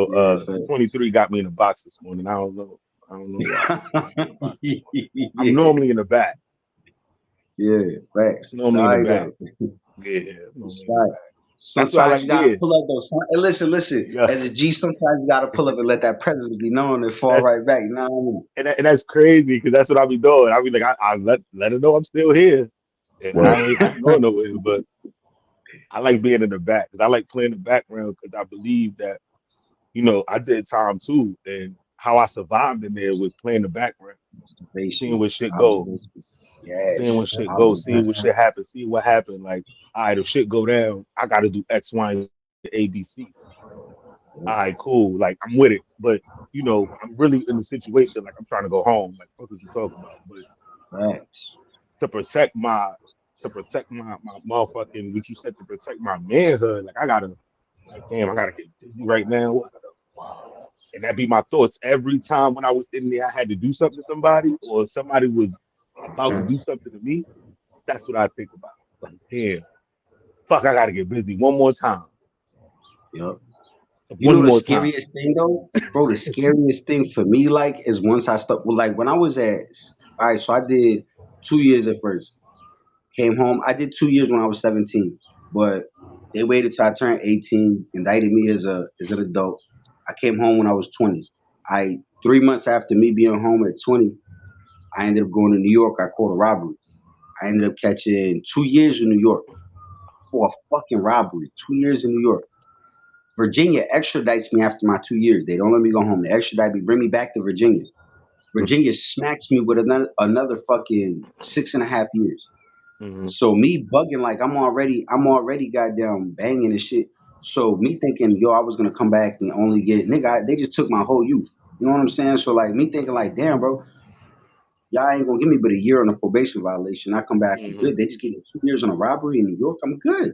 Yeah, fave. 23 got me in the box this morning. I don't know. I don't know why he got me in the box this morning. I'm yeah, normally in the back. yeah, facts. Normally in the Sorry back. though. Yeah, I'm normally in the Sorry. back. That's what I Sometimes like. you gotta Yeah, pull up though. Hey, listen. yeah. As a G, sometimes you gotta pull up and let that presence be known and fall That's right back. You know what and that's crazy because that's what I be doing. I be like, I let her know I'm still here, and Word. I ain't going nowhere. But I like being in the back because I like playing the background because I believe that I did time too, and how I survived in there was playing the background, I mean? seeing Observation, where shit go, observation. seeing when Yes, shit go, seeing what observation. shit happen, seeing what happened. Like, all right, if shit go down, I got to do X, Y, and Z, A, B, C. All right, cool. Like, I'm with it, but I'm really in the situation. Like, I'm trying to go home. Like, what is you talking about? But Facts. to protect my my motherfucking what you said to protect my manhood. Like I gotta like damn, I gotta get busy right now. And that be my thoughts every time when I was in there. I had to do something to somebody, or somebody was about to do something to me. That's what I think about. Like damn, fuck, I gotta get busy one more time, Yep. You one know the more time. scariest thing though, bro. The scariest thing for me, like, is once I start. Well, like when I was at. All right, so I did 2 years at first. Came home. I did 2 years when I was 17, but they waited till I turned 18, indicted me as an adult. I came home when I was 20. 3 months after me being home at 20, I ended up going to New York. I caught a robbery. I ended up catching 2 years in New York for a fucking robbery. 2 years in New York. Virginia extradites me after my 2 years. They don't let me go home. They extradite me, bring me back to Virginia. Virginia smacks me with another fucking 6.5 years. Hmm. So me bugging like I'm already goddamn banging and shit. So me thinking, yo, I was gonna come back and only get nigga, they just took my whole youth. You know what I'm saying? So like me thinking like, damn, bro, y'all ain't gonna give me but a year on a probation violation. I come back, I'm Hmm. good. They just gave me 2 years on a robbery in New York. I'm good.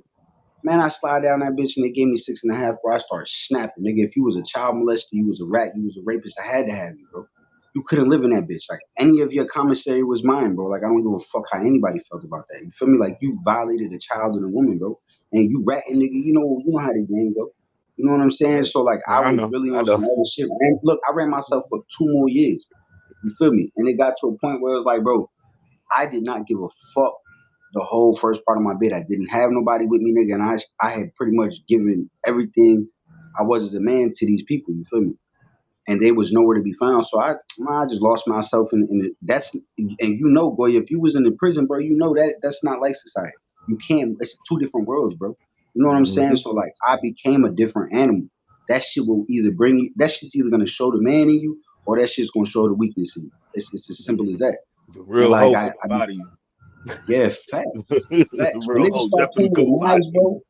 Man, I slide down that bitch and they gave me 6.5, bro. I started snapping. Nigga, if you was a child molester, you was a rat, you was a rapist, I had to have you, bro. You couldn't live in that bitch. Like any of your commissary was mine, bro. Like I don't give a fuck how anybody felt about that. You feel me? Like you violated a child and a woman, bro. And you ratting nigga, you know how the game go. You know what I'm saying? Yeah. So like No, I I was know. really I on know. some other shit. And look, I ran myself for 2 more years. You feel me? And it got to a point where it was like, bro, I did not give a fuck the whole first part of my bid. I didn't have nobody with me, nigga, and I had pretty much given everything I was as a man to these people. You feel me? and they was nowhere to be found. So I just lost myself in it. That's and boy, if you was in the prison, bro, that that's not like society. You can't. It's two different worlds, bro. You know what I'm saying? Hmm. So like, I became a different animal. That shit will either bring you. That shit's either gonna show the man in you, or that shit's gonna show the weakness in you. It's as simple as that. The And real like hoe come up out of you. yeah, facts, The facts. When real niggas hoe start definitely playing with come up out of knives, you. bro.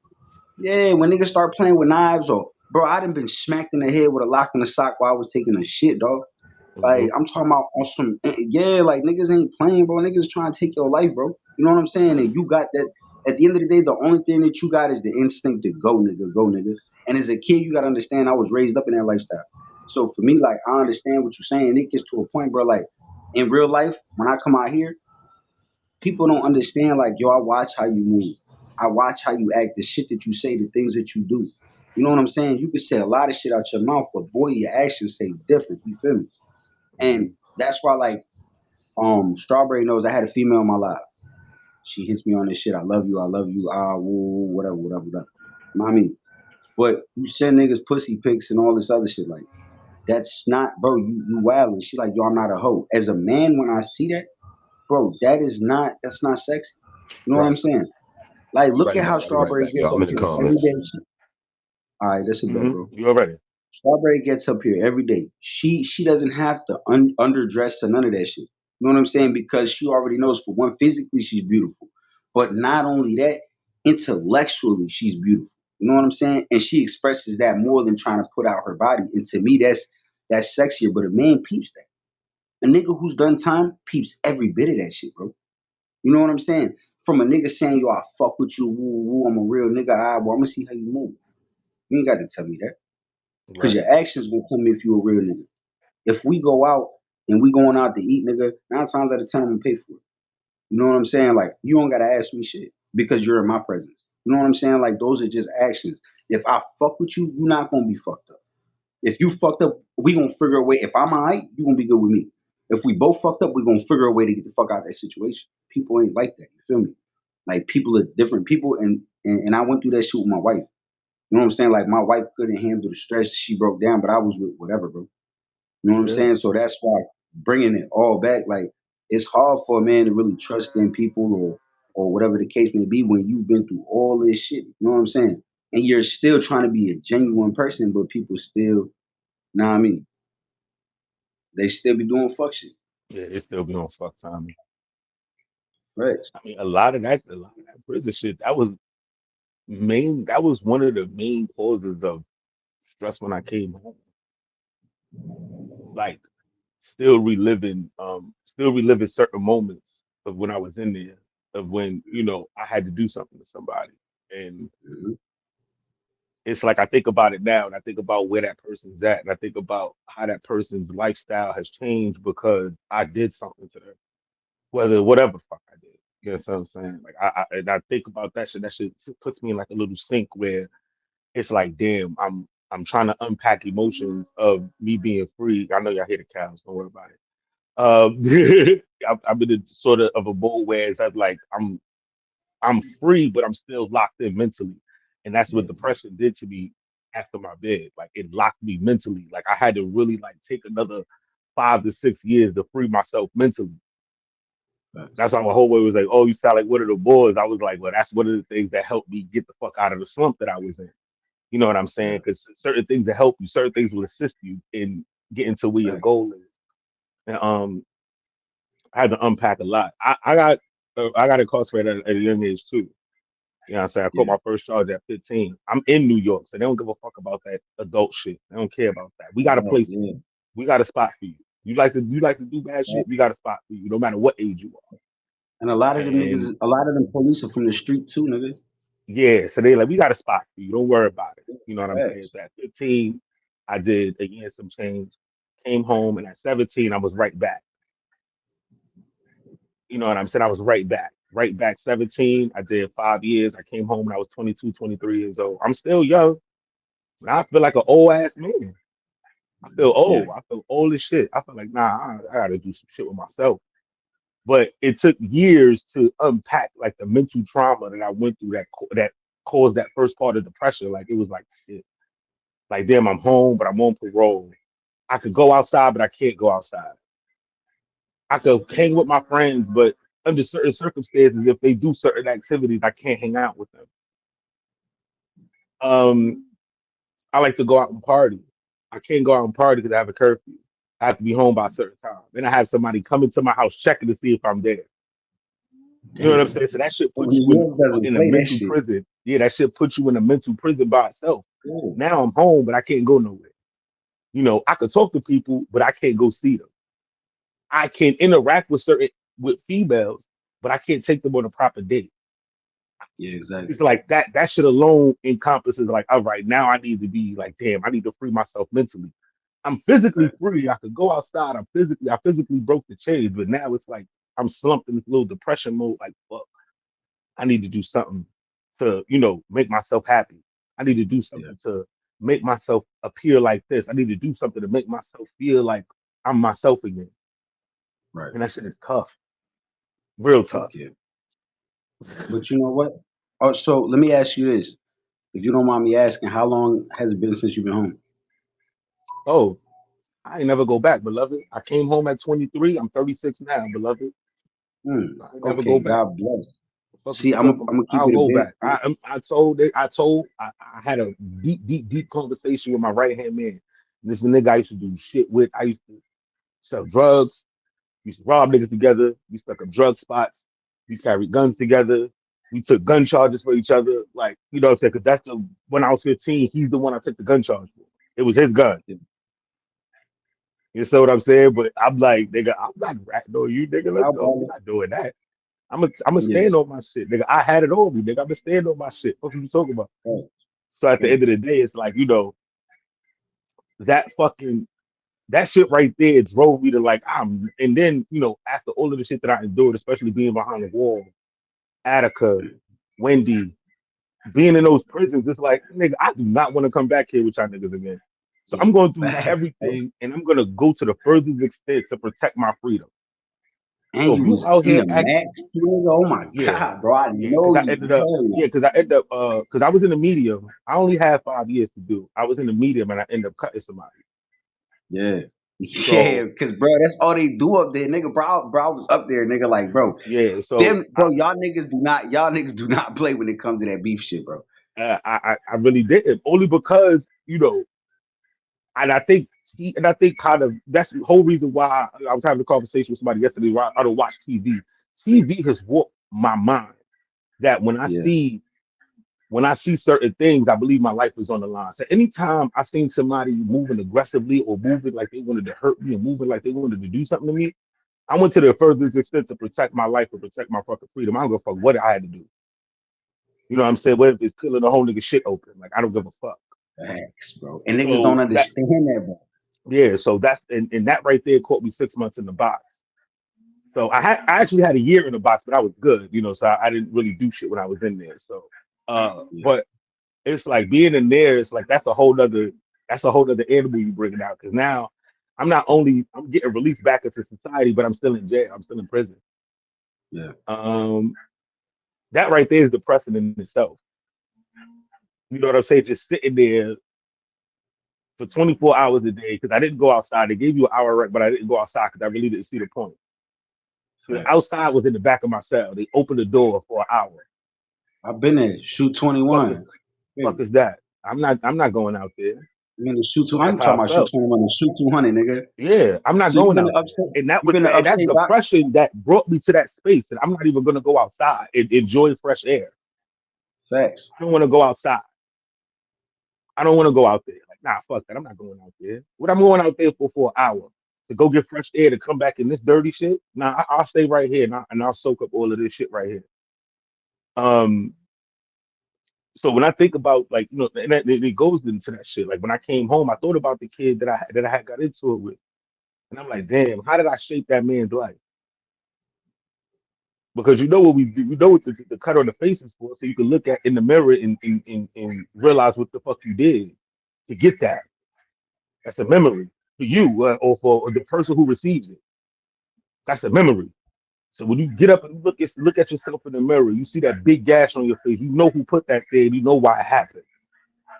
Yeah, when niggas start playing with knives, or bro, I done been smacked in the head with a lock in the sock while I was taking a shit, dog. Hmm. Like I'm talking about on some yeah, like niggas ain't playing, bro. Niggas trying to take your life, bro. You know what I'm saying? And you got that. At the end of the day, the only thing that you got is the instinct to go, nigga. And as a kid, you gotta understand, I was raised up in that lifestyle. So for me, like I understand what you're saying. It gets to a point, bro. Like in real life, when I come out here, people don't understand. Like yo, I watch how you move. I watch how you act, the shit that you say, the things that you do. You know what I'm saying? You can say a lot of shit out your mouth, but boy, your actions say different. You feel me? And Hmm. that's why, like, Strawberry knows I had a female in my life. She hits me on this shit. I love you, woo, whatever, whatever, whatever. Mommy, but you send niggas pussy pics and all this other shit. Like, that's not, bro, you wildin'. She like, yo, I'm not a hoe. As a man, when I see that, bro, that's not sexy. You know what I'm Right. saying? Like, Be look right at back. how I'll be right Strawberry back, yo. gets I'm up in the here every comments. day. All right, that's a bet, Hmm. bro. You already? Strawberry gets up here every day. She doesn't have to underdress or none of that shit. You know what I'm saying? Because she already knows, for one, physically she's beautiful, but not only that, intellectually she's beautiful. You know what I'm saying? And she expresses that more than trying to put out her body. And to me, that's sexier. But a man peeps that. A nigga who's done time peeps every bit of that shit, bro. You know what I'm saying? From a nigga saying, yo, I fuck with you, woo, woo, I'm a real nigga, well, I'm gonna see how you move. You ain't got to tell me that. Because Right. your actions gonna tell me if you a real nigga. If we go out and we going out to eat, nigga, 9 times out of 10 I'm gonna pay for it. You know what I'm saying? Like you don't gotta ask me shit because you're in my presence. You know what I'm saying? Like those are just actions. If I fuck with you, you're not gonna be fucked up. If you fucked up, we gonna figure a way. If I'm alright, you gonna be good with me. If we both fucked up, we gonna figure a way to get the fuck out of that situation. People ain't like that. You feel me? Like people are different people, and I went through that shit with my wife. You know what I'm saying? Like my wife couldn't handle the stress. She broke down, but I was with whatever, bro. You know what I'm Yeah. saying? So that's why bringing it all back, like it's hard for a man to really trust in people or whatever the case may be when you've been through all this shit. You know what I'm saying? And you're still trying to be a genuine person, but people still, nah, I mean, they still be doing fuck shit. Yeah. It still be on fuck time. Right? I mean, a lot of that prison shit. That was main. That was one of the main causes of stress when I came home. Like still reliving certain moments of when I was in there, of when I had to do something to somebody, and Mhm. it's like I think about it now, and I think about where that person's at, and I think about how that person's lifestyle has changed because I did something to them, whether whatever the fuck I did. You know what I'm saying? Like and I think about that shit. That shit puts me in like a little sink where it's like, damn, I'm trying to unpack emotions of me being free. I know y'all hear the cows. Don't worry about it. I'm in a sort of a mode where it's like I'm free, but I'm still locked in mentally, and that's what Yeah. depression did to me after my bed. Like it locked me mentally. Like I had to really like take another 5 to 6 years to free myself mentally. Facts. That's why my whole way was like, "Oh, you sound like one of the boys." I was like, "Well, that's one of the things that helped me get the fuck out of the slump that I was in." You know what I'm saying? Yeah. Because certain things that help you, certain things will assist you in getting to where your Facts. goal is. And I had to unpack a lot. I got incarcerated at a young age too. You know what I'm saying? I caught Yeah. my first charge at 15. I'm in New York, so they don't give a fuck about that adult shit. They don't care about that. We got a Facts. place for you. Yeah. We got a spot for you. You like to do bad shit, we Facts. got a spot for you, no matter what age you And a lot are. of them And niggas, a lot of them police are from the street too, nigga. yeah, so they like, we got a spot for you. Don't worry about it. You know what I'm saying? Facts. So at 15, I did a year and some change, came home, and at 17, I was right back. You know what I'm saying? I was right back. Right back 17. I did 5 years. I came home when I was 22, 23 years old. I'm still young. Now I feel like an old ass man. I feel Yeah. old. I feel old as shit. I feel like, nah, I gotta do some shit with myself. But it took years to unpack like the mental trauma that I went through that caused that first part of depression. Like it was like shit. Like damn, I'm home, but I'm on parole. I could go outside, but I can't go outside. I could hang with my friends, but under certain circumstances, if they do certain activities, I can't hang out with them. Um, I like to go out and party. I can't go out and party because I have a curfew. I have to be home by a certain time. Then I have somebody come into my house checking to see if I'm there. You know what I'm Damn. saying? So that shit Well, puts New you York doesn't in a play that mental shit. prison. Yeah, that shit puts you in a mental prison by itself. Oh, Now I'm home, but I can't go nowhere. You know, I could talk to people, but I can't go see them. I can interact with certain with females, but I can't take them on a proper date. yeah, It's exactly. like that. That shit alone encompasses like, all right, now I need to be like, damn, I need to free myself mentally. I'm physically Right. free. I could go outside. I physically broke the chains, but now it's like I'm slumped in this little depression mode. Like, fuck, I need to do something to, make myself happy. I need to do Yeah, something to make myself appear like this. I need to do something to make myself feel like I'm myself again. right. And that shit is tough, real tough. Fuck yeah. But you know what? Oh, so let me ask you this. If you don't mind me asking, how long has it been since you've been home? Oh, I ain't never go back, beloved. I came home at 23. I'm 36 now, beloved. Hmm. I ain't never go Okay, back. God bless. The fuck is See, you I'm talking I'm about? gonna keep I'll it a go bit. back. I had a deep, deep, deep conversation with my right hand man. This is the nigga I used to do shit with. I used to sell drugs. We used to rob niggas together. We stuck up drug spots. We carried guns together. We took gun charges for each other. Like, you know what I'm saying? Because when I was 15, he's the one I took the gun charge for. It was his gun. Yeah. You see what I'm saying? But I'm like, nigga, I'm not ratting on you, nigga. Let's How go. about We're it? not doing that. I'm a Yeah. stand on my shit, nigga. I had it on me, nigga. I'm a stand on my shit. What are you talking about? Right. So at the Right. end of the day, it's like, that fucking that shit right there drove me to like and then, after all of the shit that I endured, especially being behind the wall, Attica, Wendy, being in those prisons, it's like, nigga, I do not want to come back here with y'all niggas again. So Yeah. I'm going to do Facts, bro. everything and I'm gonna go to the furthest extent to protect my freedom. And So if you you was out in here the act, max too, nigga. Oh my yeah, God, bro. I yeah, because know you. Hell because I ended up, because I was in the medium. I only had 5 years to do. I was in the medium and I ended up cutting somebody. yeah. Yeah, So because bro, that's all they do up there, nigga. Bro, I was up there, nigga. Like, bro, yeah, so them, bro, y'all niggas do not play when it comes to that beef shit, bro. I really didn't, only because and I think kind of that's the whole reason why I was having a conversation with somebody yesterday. Why I don't watch TV. TV has warped my mind. That Yeah, when I see certain things, I believe my life is on the line. So anytime I seen somebody moving aggressively or moving like they wanted to hurt me or moving like they wanted to do something to me, I went to the furthest extent to protect my life or protect my fucking freedom. I don't give a fuck what I had to do. You know what I'm saying? What if it's peeling the whole nigga shit open? Like I don't give a fuck. facts, bro. And niggas don't So that understand that, bro. yeah, so that's and that right there caught me 6 months in the box. So I actually had a year in the box, but I was good, so I didn't really do shit when I was in there. So Yeah, but it's like being in there, it's like that's a whole other animal you bringing out. Because now I'm getting released back into society, but I'm still in jail. I'm still in prison. yeah, Um, that right there is depressing in itself. You know what I'm saying? Just sitting there for 24 hours a day because I didn't go outside. They gave you an hour rent, but I didn't go outside because I really didn't see the point. So the facts. outside was in the back of my cell. They opened the door for an hour. I've been there. Shoot Fuck is 21. fuck Really. is that? I'm not going out there. I mean, the shoot two. But that's I'm how talking I about shoot felt. 21 and shoot 200, nigga. Yeah, I'm not So you going been to out there. upstate? And that You was been to and that's upstate box? depression that brought me to that space that I'm not even gonna go outside and enjoy fresh air. Facts. I don't want to go outside. I don't want to go out there. Like, nah, fuck that. I'm not going out there. What I'm going out there for an hour to go get fresh air to come back in this dirty shit? Nah, I'll stay right here and I'll soak up all of this shit right here. Um, so when I think about like and it goes into that shit. Like when I came home, I thought about the kid that I had got into it with, and I'm like, damn, how did I shape that man's life? Because you know what we do, you know what the cut on the face is for, so you can look at in the mirror and realize what the fuck you did to get that. That's a memory for you or for the person who receives it. That's a memory. So when you get up and look at yourself in the mirror, you see that big gash on your face. You know who put that there. You know why it happened.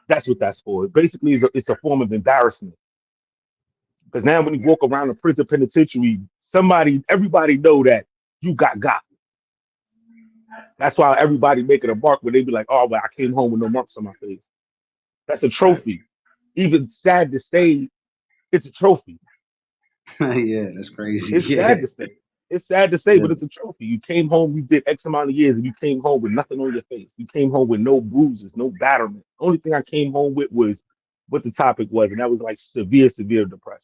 That's what that's for. Basically, it's a form of embarrassment. Because now when you walk around the prison penitentiary, everybody know that you got. That's why everybody making a mark when they be like, oh, well, I came home with no marks on my face. That's a Right. trophy. Even sad to say, it's a trophy. Yeah, that's crazy. It's sad Yeah. to say. It's sad to say, Yeah. but it's a trophy. You came home, you did X amount of years, and you came home with nothing on your face. You came home with no bruises, no batterment. Only thing I came home with was what the topic was, and that was like severe depression.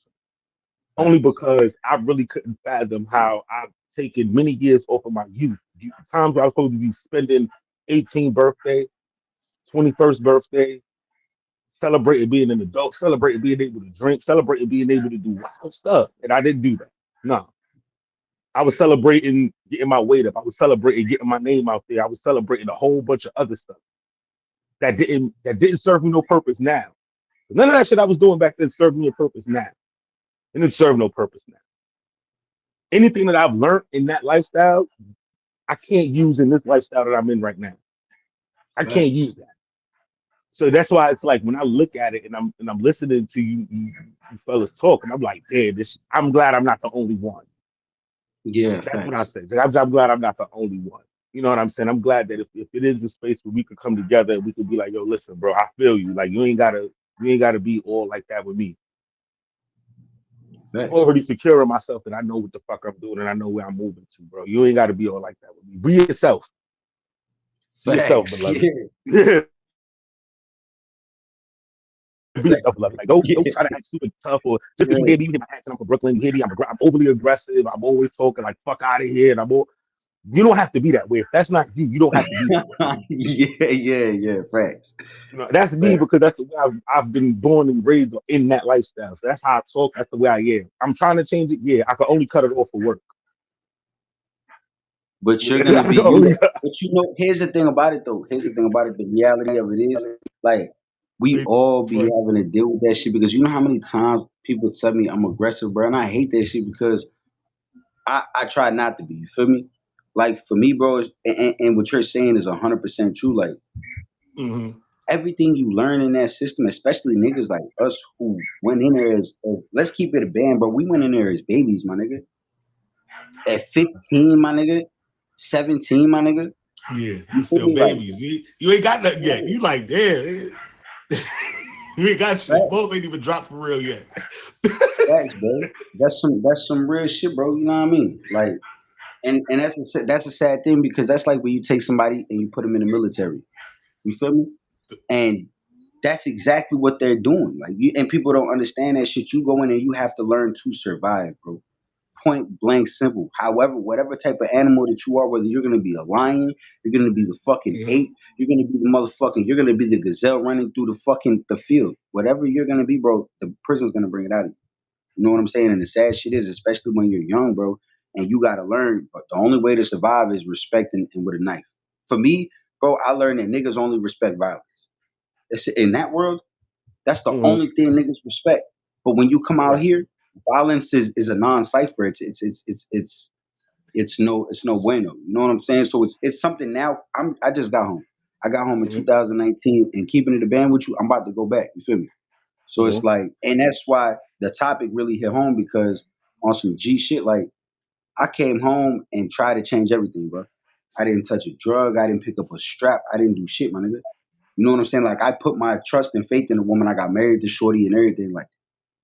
Only Facts. because I really couldn't fathom how I've taken many years off of my youth. Times where I was supposed to be spending 18th birthday, 21st birthday, celebrating being an adult, celebrating being able to drink, celebrating being able to do wild stuff. And I didn't do that. No. I was celebrating getting my weight up. I was celebrating getting my name out there. I was celebrating a whole bunch of other stuff that didn't serve me no purpose now. None of that shit I was doing back then served me a purpose now. And it served no purpose now. Anything that I've learned in that lifestyle, I can't use in this lifestyle that I'm in right now. I can't use Facts. that. So that's why it's like when I look at it and I'm listening to you fellas talk, and I'm like, damn, I'm glad I'm not the only one. Yeah, That's what I facts. say. I'm glad I'm not the only one. You know what I'm saying? I'm glad that if it is a space where we could come together and we could be like, yo, listen, bro, I feel you. Like you ain't gotta be all like that with me. I'm Facts. already secure in myself and I know what the fuck I'm doing and I know where I'm moving to, bro. You ain't gotta be all like that with me. Be yourself. Be yourself, Facts. beloved. Yeah. Be yourself, beloved. Like don't Yeah. try to act super tough or just because you Yeah. hear me, you hear my accent, I'm from Brooklyn, you hear me, I'm overly aggressive, I'm always talking like fuck out of here, and you don't have to be that way. If that's not you, you don't have to be that way. Yeah. Yeah. Yeah. Facts. You know, that's me Facts. because that's the way I've been born and raised in that lifestyle. So that's how I talk. That's the way I am. I'm trying to change it. Yeah, I can only cut it off for work. But you're gonna I be can you. only But here's the thing about it though. Here's the thing about it. The reality of it is, like, we all be having to deal with that shit because you know how many times people tell me I'm aggressive, bro, and I hate that shit because I try not to be. You feel me? Like for me, bro, and what you're saying is 100% true. Like hmm everything you learn in that system, especially niggas like us who went in there as let's keep it a band, bro. We went in there as babies, my nigga. At 15, my nigga. 17, my nigga. Yeah, we You feel still me? Like, babies. You ain't got nothing yet. You like, damn. You ain't got shit. facts, Both ain't even dropped for real yet. facts, bro. That's some real shit, bro. You know what I mean? Like, and that's a sad thing because that's like when you take somebody and you put them in the military. You feel me? And that's exactly what they're doing. Like, and people don't understand that shit. You go in and you have to learn to survive, bro. Point blank simple. However, whatever type of animal that you are, whether you're gonna be a lion, you're gonna be the fucking hmm ape, you're gonna be the motherfucking, you're gonna be the gazelle running through the field. Whatever you're gonna be, bro, the prison's gonna bring it out of you. You know what I'm saying? And the sad shit is, especially when you're young, bro, and you gotta learn. But the only way to survive is respect and with a knife. For me, bro, I learned that niggas only respect violence. In that world, that's the hmm only thing niggas respect. But when you come out Correct. here, violence is a non-cipher. It's no bueno. You know what I'm saying? So it's something now. I just got home. I got home in hmm 2019, and keeping it a band with you, I'm about to go back. You feel me? So it's hmm like, and that's why the topic really hit home because on some G shit, like I came home and tried to change everything, bro. I didn't touch a drug. I didn't pick up a strap. I didn't do shit, my nigga. You know what I'm saying? Like I put my trust and faith in the woman. I got married to Shorty and everything. Like,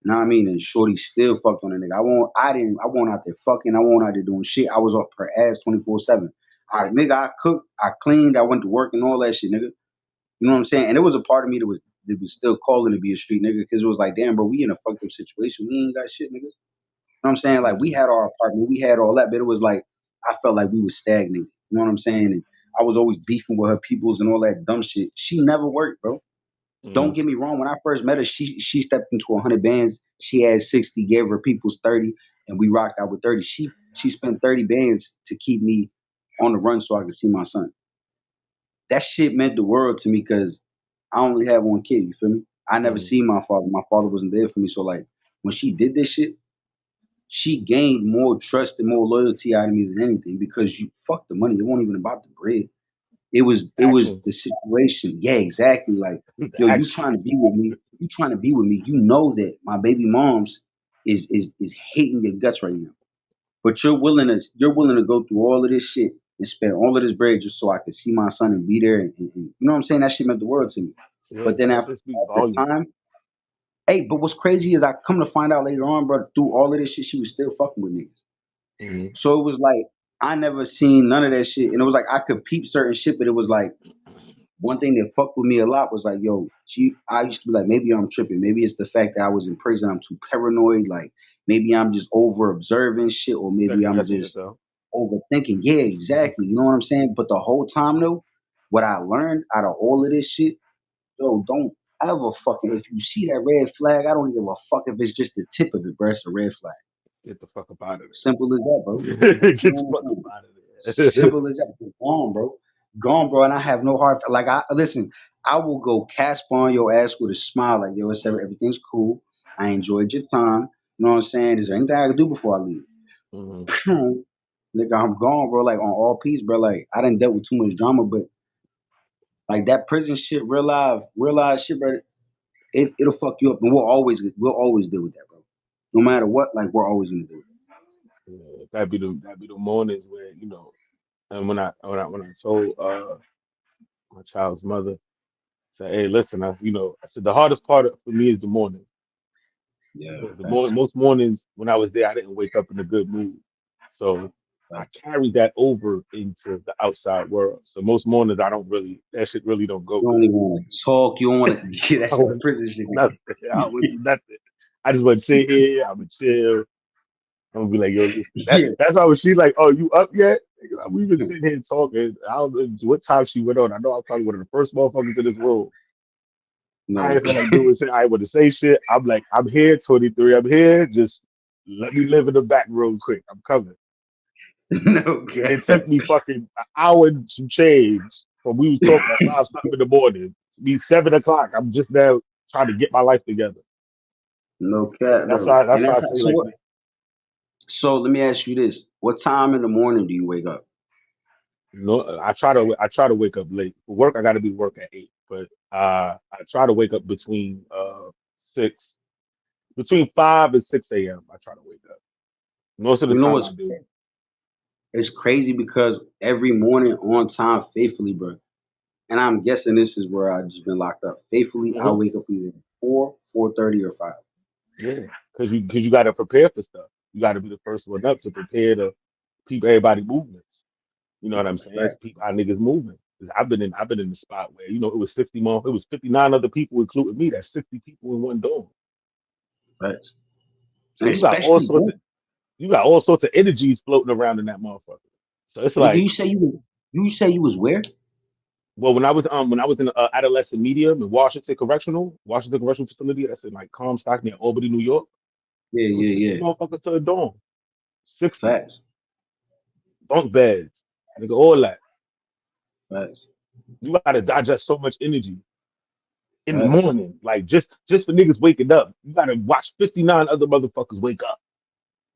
you know what I mean? And Shorty still fucked on a nigga. I won't out there fucking. I won't out there doing shit. I was up her ass 24/7. Nigga, I cooked, I cleaned, I went to work and all that shit, nigga. You know what I'm saying? And it was a part of me that was still calling to be a street nigga because it was like, damn, bro, we in a fucked up situation. We ain't got shit, nigga. You know what I'm saying? Like we hmm had our apartment, we had all that, but it was like I felt like we was stagnated. You know what I'm saying? And I was always beefing with her peoples and all that dumb shit. She never worked, bro. Don't hmm get me wrong. When I first met her, she stepped into 100 bands. She had 60, gave her people's 30, and we rocked out with 30. She spent 30 bands to keep me on the run so I could see my son. That shit meant the world to me because I only have one kid. You feel me? I never hmm seen my father. My father wasn't there for me. So like when she did this shit, she gained more trust and more loyalty out of me than anything because you fuck the money. It wasn't even about the bread. It was the Actions. situation. Yeah, exactly. Like, The yo, you actions. trying to be with me. You trying to be with me. You know that my baby moms, is hating your guts right now. But you're willing to go through all of this shit and spend all of this bread just so I could see my son and be there and you know what I'm saying? That shit meant the world to me. Yeah, But then that after shit speaks after volume. time, hey, but what's crazy is I come to find out later on, bro, through all of this shit, she was still fucking with niggas. Hmm. So it was like I never seen none of that shit. And it was like I could peep certain shit, but it was like one thing that fucked with me a lot was like, yo, I used to be like, maybe I'm tripping. Maybe it's the fact that I was in prison. I'm too paranoid. Like maybe I'm just over observing shit, or maybe Second I'm guessing just yourself. overthinking. Yeah, exactly. You know what I'm saying? But the whole time though, what I learned out of all of this shit, yo, don't ever fucking if you see that red flag, I don't give a fuck if it's just the tip of it, bro. It's a red flag. Get the fuck up out of Simple as that, bro. there. Get You the know fuck what I'm up saying? out of there. Simple as that. Gone, bro. Gone, bro. And I have no heart. Like I listen, I will go Casper on your ass with a smile, like yo, everything's cool. I enjoyed your time. You know what I'm saying? Is there anything I can do before I leave? Hmm. Nigga, I'm gone, bro. Like on all peace, bro. Like I didn't dealt with too much drama, but like that prison shit, real life shit, bro. It'll fuck you up, and we'll always deal with that, bro. No matter what, like we're always gonna do Yeah, that'd be the mornings where and when I told my child's mother, say, hey, listen, I said the hardest part for me is the morning. it. Yeah, Because facts, most mornings when I was there, I didn't wake up in a good mood. So I facts. carried that over into the outside world. So most mornings that shit really don't go You don't good. even want to talk. You don't want to. Yeah, I that's that want to prison shit. do nothing. I want to do nothing. I just want to sit here. I'm gonna chill. I'm gonna be like, yo, listen. Yeah. That's why when she like, oh, you up yet? We been sitting here talking. I don't know what time she went on. I know I'm probably one of the first motherfuckers in this room. I No. ain't feel like doing shit. I ain't want to say shit. I'm like, I'm here, 23. I'm here. Just let me live in the back real quick. I'm coming. No. And it took me fucking an hour and some change from we was talking at 5 something in the morning to be 7 o'clock. I'm just now trying to get my life together. No cat That's though. why. And That's why I that's say so. like What? So let me ask you this: what time in the morning do you wake up? no. I try to wake up late for work. I got to be work at 8, but I try to wake up six, between 5 and 6 a.m. I try to wake up. Most of the You know time what's I do. it's crazy because every morning on time, faithfully, bro. And I'm guessing this is where I just been locked up. Faithfully, I Hmm. wake up either 4:30, or 5. Yeah, because you got to prepare for stuff. You got to be the first one up to prepare to keep everybody movements. You know what I'm saying? To Facts. keep our niggas moving. 'Cause I've been in the spot where it was 60 more, it was 59 other people including me. That's 60 people in one dorm. Facts. So And you got all especially sorts of you got all sorts of energies floating around in that motherfucker. So it's nigga, like, you say you was where? well, when I was in adolescent medium in Washington Correctional Facility, that's in like Comstock near Albany, New York. Yeah, It was yeah, 60 yeah. motherfuckers to a dorm. 60 Facts. bunk beds. Nigga, all that. Facts. You gotta digest so much energy in the Facts. morning. Like just for niggas waking up. You gotta watch 59 other motherfuckers wake up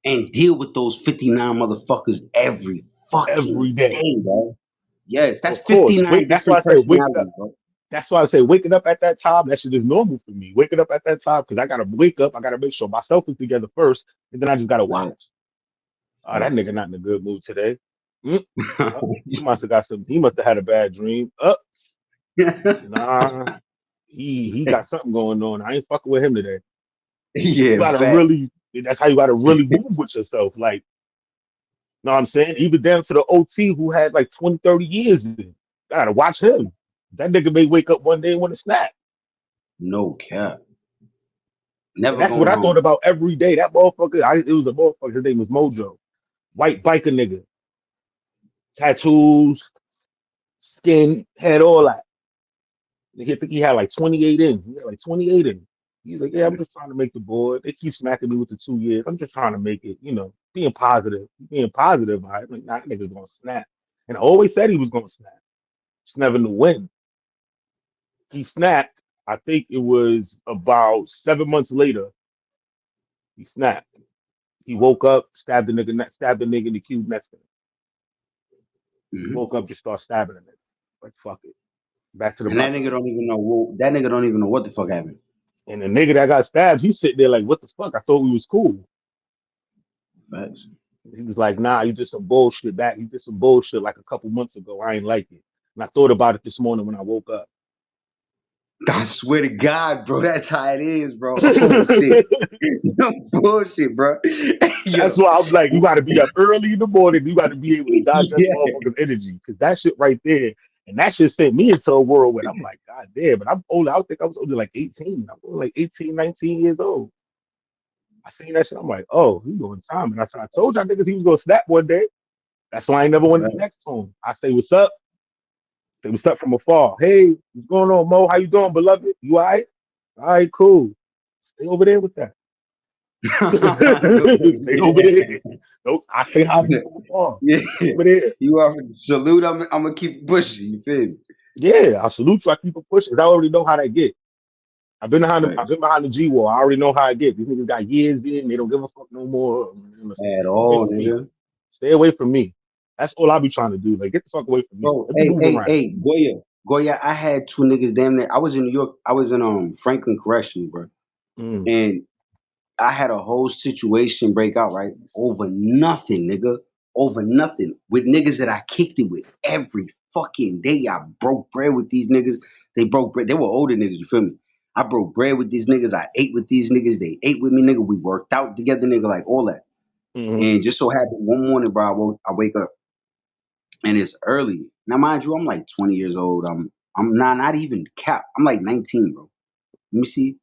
And deal with those 59 motherfuckers every every fucking day. day, bro. Yes, that's Of course. 59 That's why I different say waking up. personalities, bro. That's why I say waking up at that time, that shit is normal for me. Waking up at that time, because I gotta wake up, I gotta make sure myself is together first, and then I just gotta watch. Facts. Oh, that Facts. nigga not in a good mood today. Mm, he must have had a bad dream. Nah, he got something going on. I ain't fucking with him today. You Yeah, gotta facts. really, that's how you gotta really move with yourself. Like, know what I'm saying? Even down to the OT who had like 20, 30 years in. I gotta watch him. That nigga may wake up one day and want to snap. No cap. And Never that's what going I thought home. about every day. That motherfucker, it was a motherfucker, his name was Mojo. White biker nigga. Tattoos, skin, had all that. I think he had like 28 in. He had like 28 in. He's like, yeah, I'm just trying to make the board. They keep smacking me with the 2 years. I'm just trying to make it, being positive. Being positive. I'm like, nah, that nigga's gonna snap. And I always said he was gonna snap. Just never knew when. He snapped. I think it was about 7 months later. He snapped. He woke up, stabbed the nigga in the cube next to him. He Hmm. woke up, just started stabbing him. Like fuck it, back to the And that box. nigga don't even know. That nigga don't even know what the fuck happened. And the nigga that got stabbed, he sitting there like, what the fuck? I thought we was cool. Facts. He was like, nah, you just some bullshit back. You just some bullshit like a couple months ago. I ain't like it. And I thought about it this morning when I woke up. I swear to God, bro, that's how it is, bro. Oh shit. No bullshit, bro. That's Yo. why I'm like, you got to be up early in the morning. You got to be able to digest Yeah. motherfuckers' energy because that shit right there, and that shit sent me into a world where I'm like, God damn, but I'm older. I think I was only like 18. I'm only like 18, 19 years old. I seen that shit. I'm like, oh, he doing time. And I told y'all niggas he was gonna snap one day. That's why I ain't never went next to him. I say, what's up? Say, what's up from afar? Hey, what's going on, Mo? How you doing, beloved? You all right? All right, cool. Stay over there with that. No, Stay over there. Nope. I say hi to you from afar. yeah. Stay over there. You offer to salute, I'm gonna keep pushing, you feel me? Yeah, I salute you. I keep it pushing. 'Cause I already know how that get. I've Facts. been behind the G wall. I already know how it get. These niggas got years in. They don't give a fuck no more. Listen, At stay away all, from me. nigga. Stay away from me. That's all I be trying to do. Like, get the fuck away from me. Bro, Let me hey, move hey, around. hey, Goya. Goya, I had two niggas damn near. I was in New York. I was in Franklin Correctional, bro. Mm, And I had a whole situation break out, right? Over nothing, nigga. Over nothing. With niggas that I kicked it with every fucking day. I broke bread with these niggas. They broke bread. They were older niggas, you feel me? I broke bread with these niggas. I ate with these niggas. They ate with me, nigga. We worked out together, nigga, like all that. mm, And just so happened one morning, bro, I wake up and it's early. Now, mind you, I'm like 20 years old. I'm not even cap. I'm like 19, bro. Let me see.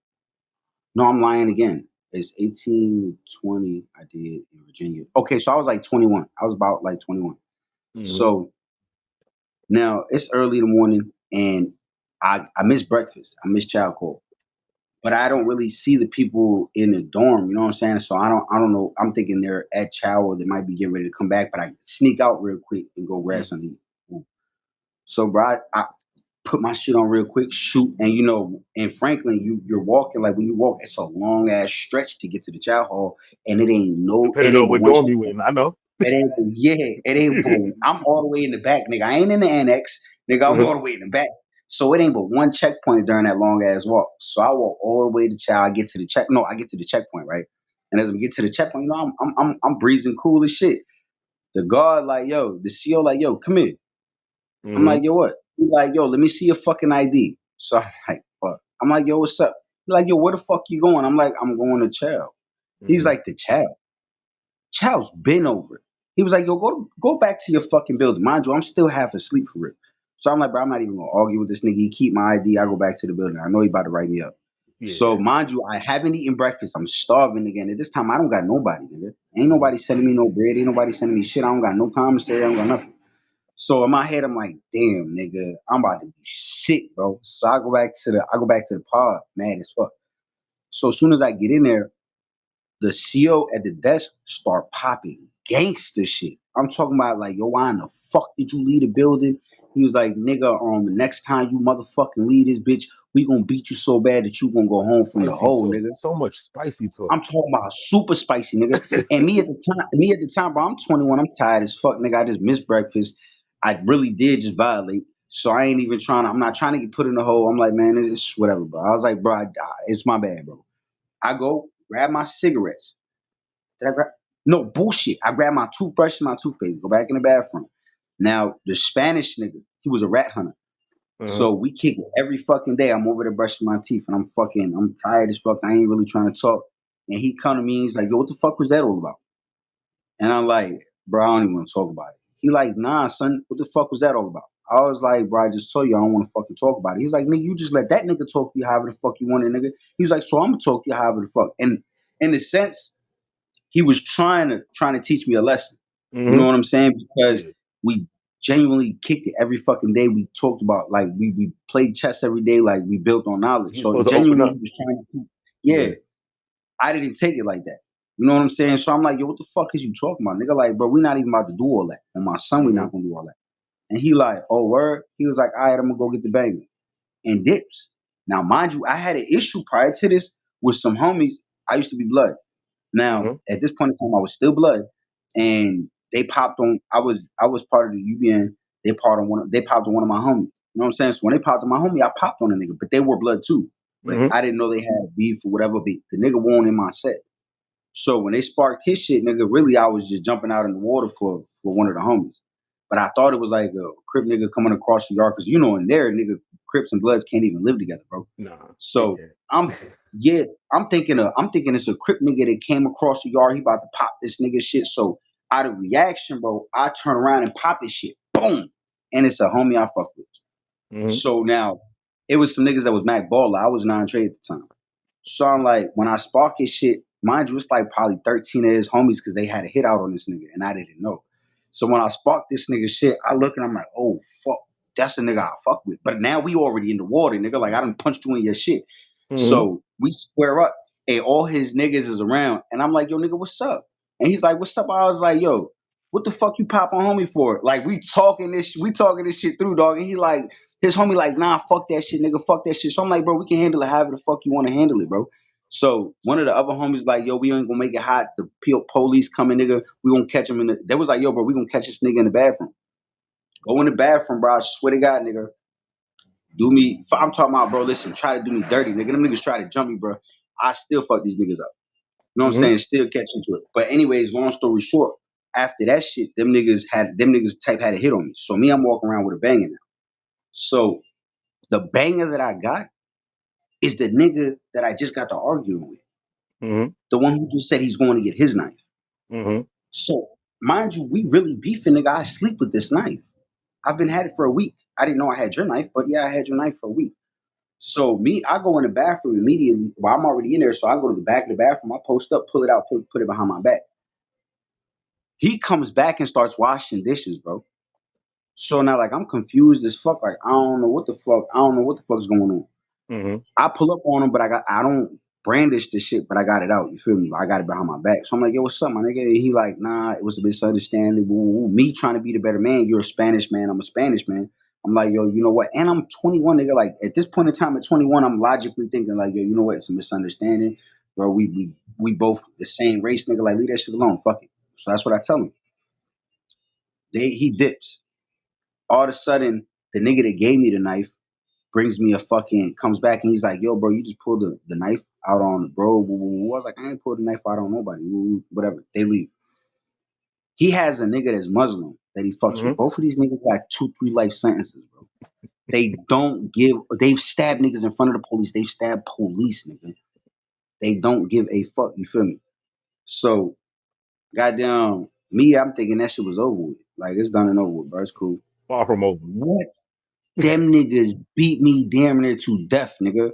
No, I'm lying again. It's 18, 20 I did in Virginia. Okay, so I was like 21. I was about like 21. mm, So now it's early in the morning and I miss breakfast. I miss child call. But I don't really see the people in the dorm, you know what I'm saying? So I don't know. I'm thinking they're at chow or they might be getting ready to come back, but I sneak out real quick and go grab mm. something to eat. So bro, I put my shit on real quick, shoot, and in Franklin, you're walking like when you walk, it's a long ass stretch to get to the chow hall, and it Depending ain't on but what one dorm you checkpoint. in, I know. It ain't but yeah, it ain't but I'm all the way in the back, nigga. I ain't in the annex, nigga. I'm Uh-huh. all the way in the back. So it ain't but one checkpoint during that long ass walk. So I walk all the way to chow. I get to the check. No, I get to the checkpoint, right? And as we get to the checkpoint, I'm breezing cool as shit. The guard like, yo, the CO like, yo, come here. I'm Mm-hmm. like, yo, what? He like, yo, let me see your fucking ID. So I'm like, fuck. I'm like, yo, what's up? He like, yo, where the fuck you going? I'm like, I'm going to Chow. He's Mm-hmm. like, the Chow. Chow's been over. He was like, yo, go back to your fucking building. Mind you, I'm still half asleep for real. So I'm like, bro, I'm not even gonna argue with this nigga. He keep my ID. I go back to the building. I know he about to write me up. So Yeah. mind you, I haven't eaten breakfast. I'm starving again. At this time, I don't got nobody, nigga. Ain't Mm-hmm. nobody sending me no bread. Ain't nobody sending me shit. I don't got no commissary. I don't got nothing. So in my head, I'm like, damn, nigga, I'm about to be sick, bro. So I go back to the pod, mad as fuck. So as soon as I get in there, the CO at the desk start popping gangster shit. I'm talking about like, yo, why in the fuck did you leave the building? He was like, nigga, next time you motherfucking leave this bitch, we gonna beat you so bad that you gonna go home from the Spicy hole, talk. nigga. So much spicy talk. I'm talking about super spicy, nigga. And me at the time, bro, I'm 21. I'm tired as fuck, nigga. I just missed breakfast. I really did just violate. So I ain't even trying to, I'm not trying to get put in the hole. I'm like, man, it's whatever, bro. I was like, bro, it's my bad, bro. I go grab my cigarettes. Did I grab? No, bullshit. I grab my toothbrush and my toothpaste, go back in the bathroom. Now, the Spanish nigga, he was a rat hunter. Uh-huh. So we kick it every fucking day. I'm over there brushing my teeth and I'm tired as fuck. I ain't really trying to talk. And he come to me and he's like, yo, what the fuck was that all about? And I'm like, bro, I don't even want to talk about it. He like, nah, son, what the fuck was that all about? I was like, bro, I just told you I don't want to fucking talk about it. He's like, nigga, you just let that nigga talk to you however the fuck you want it, nigga. He was like, so I'm gonna talk to you however the fuck. And in a sense, he was trying to teach me a lesson. You know Mm-hmm. what I'm saying? Because Yeah. we genuinely kicked it every fucking day. We talked about like we played chess every day, like we built on knowledge. You're So supposed to open genuinely up. he was trying to teach. Yeah, Yeah. I didn't take it like that. You know what I'm saying? So I'm like, yo, what the fuck is you talking about, nigga? Like, bro, we not even about to do all that. And my son, we Mm-hmm. not gonna do all that. And he like, oh word. He was like, all right, I'm gonna go get the banger and dips. Now, mind you, I had an issue prior to this with some homies. I used to be blood. Now, Mm-hmm. at this point in time, I was still blood, and they popped on. I was part of the UBN. They popped on one of my homies. You know what I'm saying? So when they popped on my homie, I popped on a nigga, but they were blood too. but Mm-hmm. I didn't know they had beef or whatever. But the nigga won't in my set. So when they sparked his shit, nigga, really I was just jumping out in the water for one of the homies. But I thought it was like a Crip nigga coming across the yard because you know in there, nigga, Crips and Bloods can't even live together, bro. Nah, they So can't. I'm yeah, I'm thinking it's a Crip nigga that came across the yard. He about to pop this nigga shit. So out of reaction, bro, I turn around and pop his shit. Boom. And it's a homie I fuck with. Mm-hmm. So now it was some niggas that was Mac Baller. I was non-trade at the time. So I'm like, when I spark his shit, mind you, it's like probably 13 of his homies because they had a hit out on this nigga and I didn't know. So when I spark this nigga shit, I look and I'm like, oh fuck, that's the nigga I fuck with. But now we already in the water, nigga. Like I done punched you in your shit. Mm-hmm. So we square up and all his niggas is around. And I'm like, yo, nigga, what's up? And he's like, what's up? I was like, yo, what the fuck you pop on homie for? Like we talking this shit through, dog. And he like, his homie like, nah, fuck that shit, nigga, fuck that shit. So I'm like, bro, we can handle it however the fuck you want to handle it, bro. So one of the other homies like, yo, we ain't gonna make it hot. The police coming, nigga. We gonna catch him in the. They was like, yo, bro, we gonna catch this nigga in the bathroom. Go in the bathroom, bro. I swear to God, nigga. Do me. I'm talking about, bro. Listen, try to do me dirty, nigga. Them niggas try to jump me, bro. I still fuck these niggas up. You know what I'm Mm-hmm. saying? Still catch into it. But anyways, long story short, after that shit, them niggas type had a hit on me. So me, I'm walking around with a banger now. So the banger that I got is the nigga that I just got to arguing with. Mm-hmm. The one who just said he's going to get his knife. Mm-hmm. So, mind you, we really beefing, nigga. I sleep with this knife. I've been had it for a week. I didn't know I had your knife, but yeah, I had your knife for a week. So me, I go in the bathroom immediately. Well, I'm already in there, so I go to the back of the bathroom. I post up, pull it out, put it behind my back. He comes back and starts washing dishes, bro. So now, like, I'm confused as fuck. Like, I don't know what the fuck. I don't know what the fuck's going on. Mm-hmm. I pull up on him, but I don't brandish the shit, but I got it out. You feel me? I got it behind my back. So I'm like, yo, what's up, my nigga? And he like, nah, it was a misunderstanding. Woo, woo. Me trying to be the better man. You're a Spanish man. I'm a Spanish man. I'm like, yo, you know what? And I'm 21, nigga. Like at this point in time, at 21, I'm logically thinking like, yo, you know what? It's a misunderstanding, bro. We both the same race, nigga. Like leave that shit alone. Fuck it. So that's what I tell him. He dips. All of a sudden, the nigga that gave me the knife brings me a fucking comes back and he's like, yo, bro, you just pulled the knife out on the bro. Woo, woo, woo. I was like, I ain't pulled the knife out on nobody. Woo, woo, whatever. They leave. He has a nigga that's Muslim that he fucks Mm-hmm. with. Both of these niggas got 2, 3 life sentences, bro. They don't give. They've stabbed niggas in front of the police. They've stabbed police, nigga. They don't give a fuck. You feel me? So, goddamn, me, I'm thinking that shit was over with. Like it's done and over with, bro. It's cool. Far from over. What? Them niggas beat me damn near to death, nigga.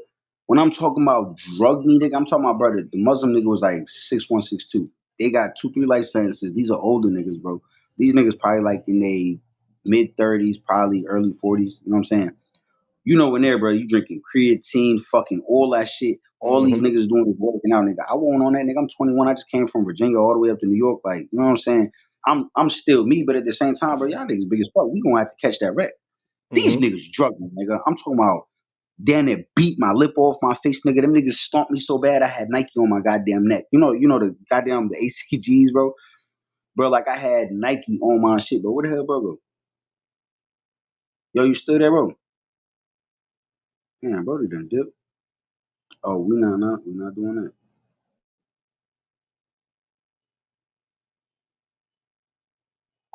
When I'm talking about drug me, nigga, I'm talking about brother. The Muslim nigga was like 6'1", 6'2". They got 2, 3 life sentences. These are older niggas, bro. These niggas probably like in their mid 30s, probably early 40s. You know what I'm saying? You know when there, bro, you drinking creatine, fucking all that shit. All these Mm-hmm. niggas doing is working out, nigga. I won't on that, nigga. I'm 21. I just came from Virginia all the way up to New York. Like, you know what I'm saying? I'm still me, but at the same time, bro, y'all niggas big as fuck. We gonna have to catch that wreck. These Mm-hmm. niggas drug me, nigga. I'm talking about damn it beat my lip off my face, nigga. Them niggas stomped me so bad I had Nike on my goddamn neck. You know the goddamn the ACGs, bro. Bro, like I had Nike on my shit, bro. What the hell, bro? Yo, you still there, bro? Damn, bro, they done dip. Oh, we not doing that.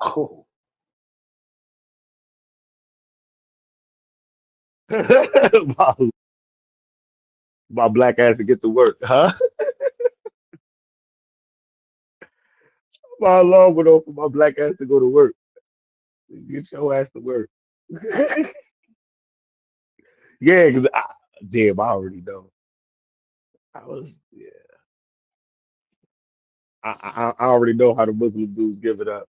Oh, my, my black ass to get to work, huh? My alarm went off for my black ass to go to work. Get your ass to work. Yeah, because damn, I already know. Yeah, I already know how the Muslim dudes give it up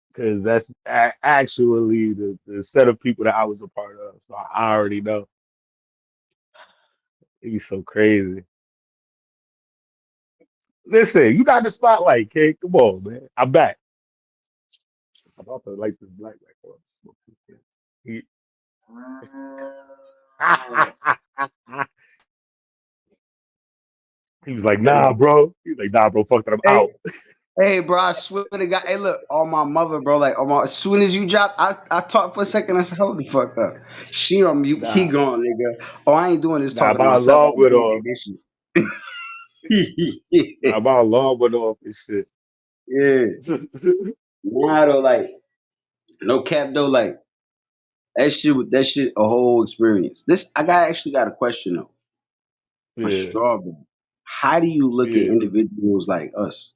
because that's actually the set of people that I was a part of. So I already know. He's so crazy. Listen, you got the spotlight, kid. Come on, man. I'm back. I'm about to light this black on. Smoke this shit. He, he was like, nah, bro. He's like, nah, bro, fuck that. I'm hey, out. Hey, bro, I swear to God. Hey, look, on my mother, bro. Like, as soon as you drop, I talked for a second. I said, hold the fuck up. She on mute. He Nah, gone, nigga. Oh, I ain't doing this nah, talking to my myself. alarm I'm went doing off. this shit. Nah, my alarm went off and shit. Yeah. Nah, though, like, no cap, though. Like, that shit, a whole experience. Actually got a question, though, for Yeah, Strawberry. How do you look at yeah. individuals like us?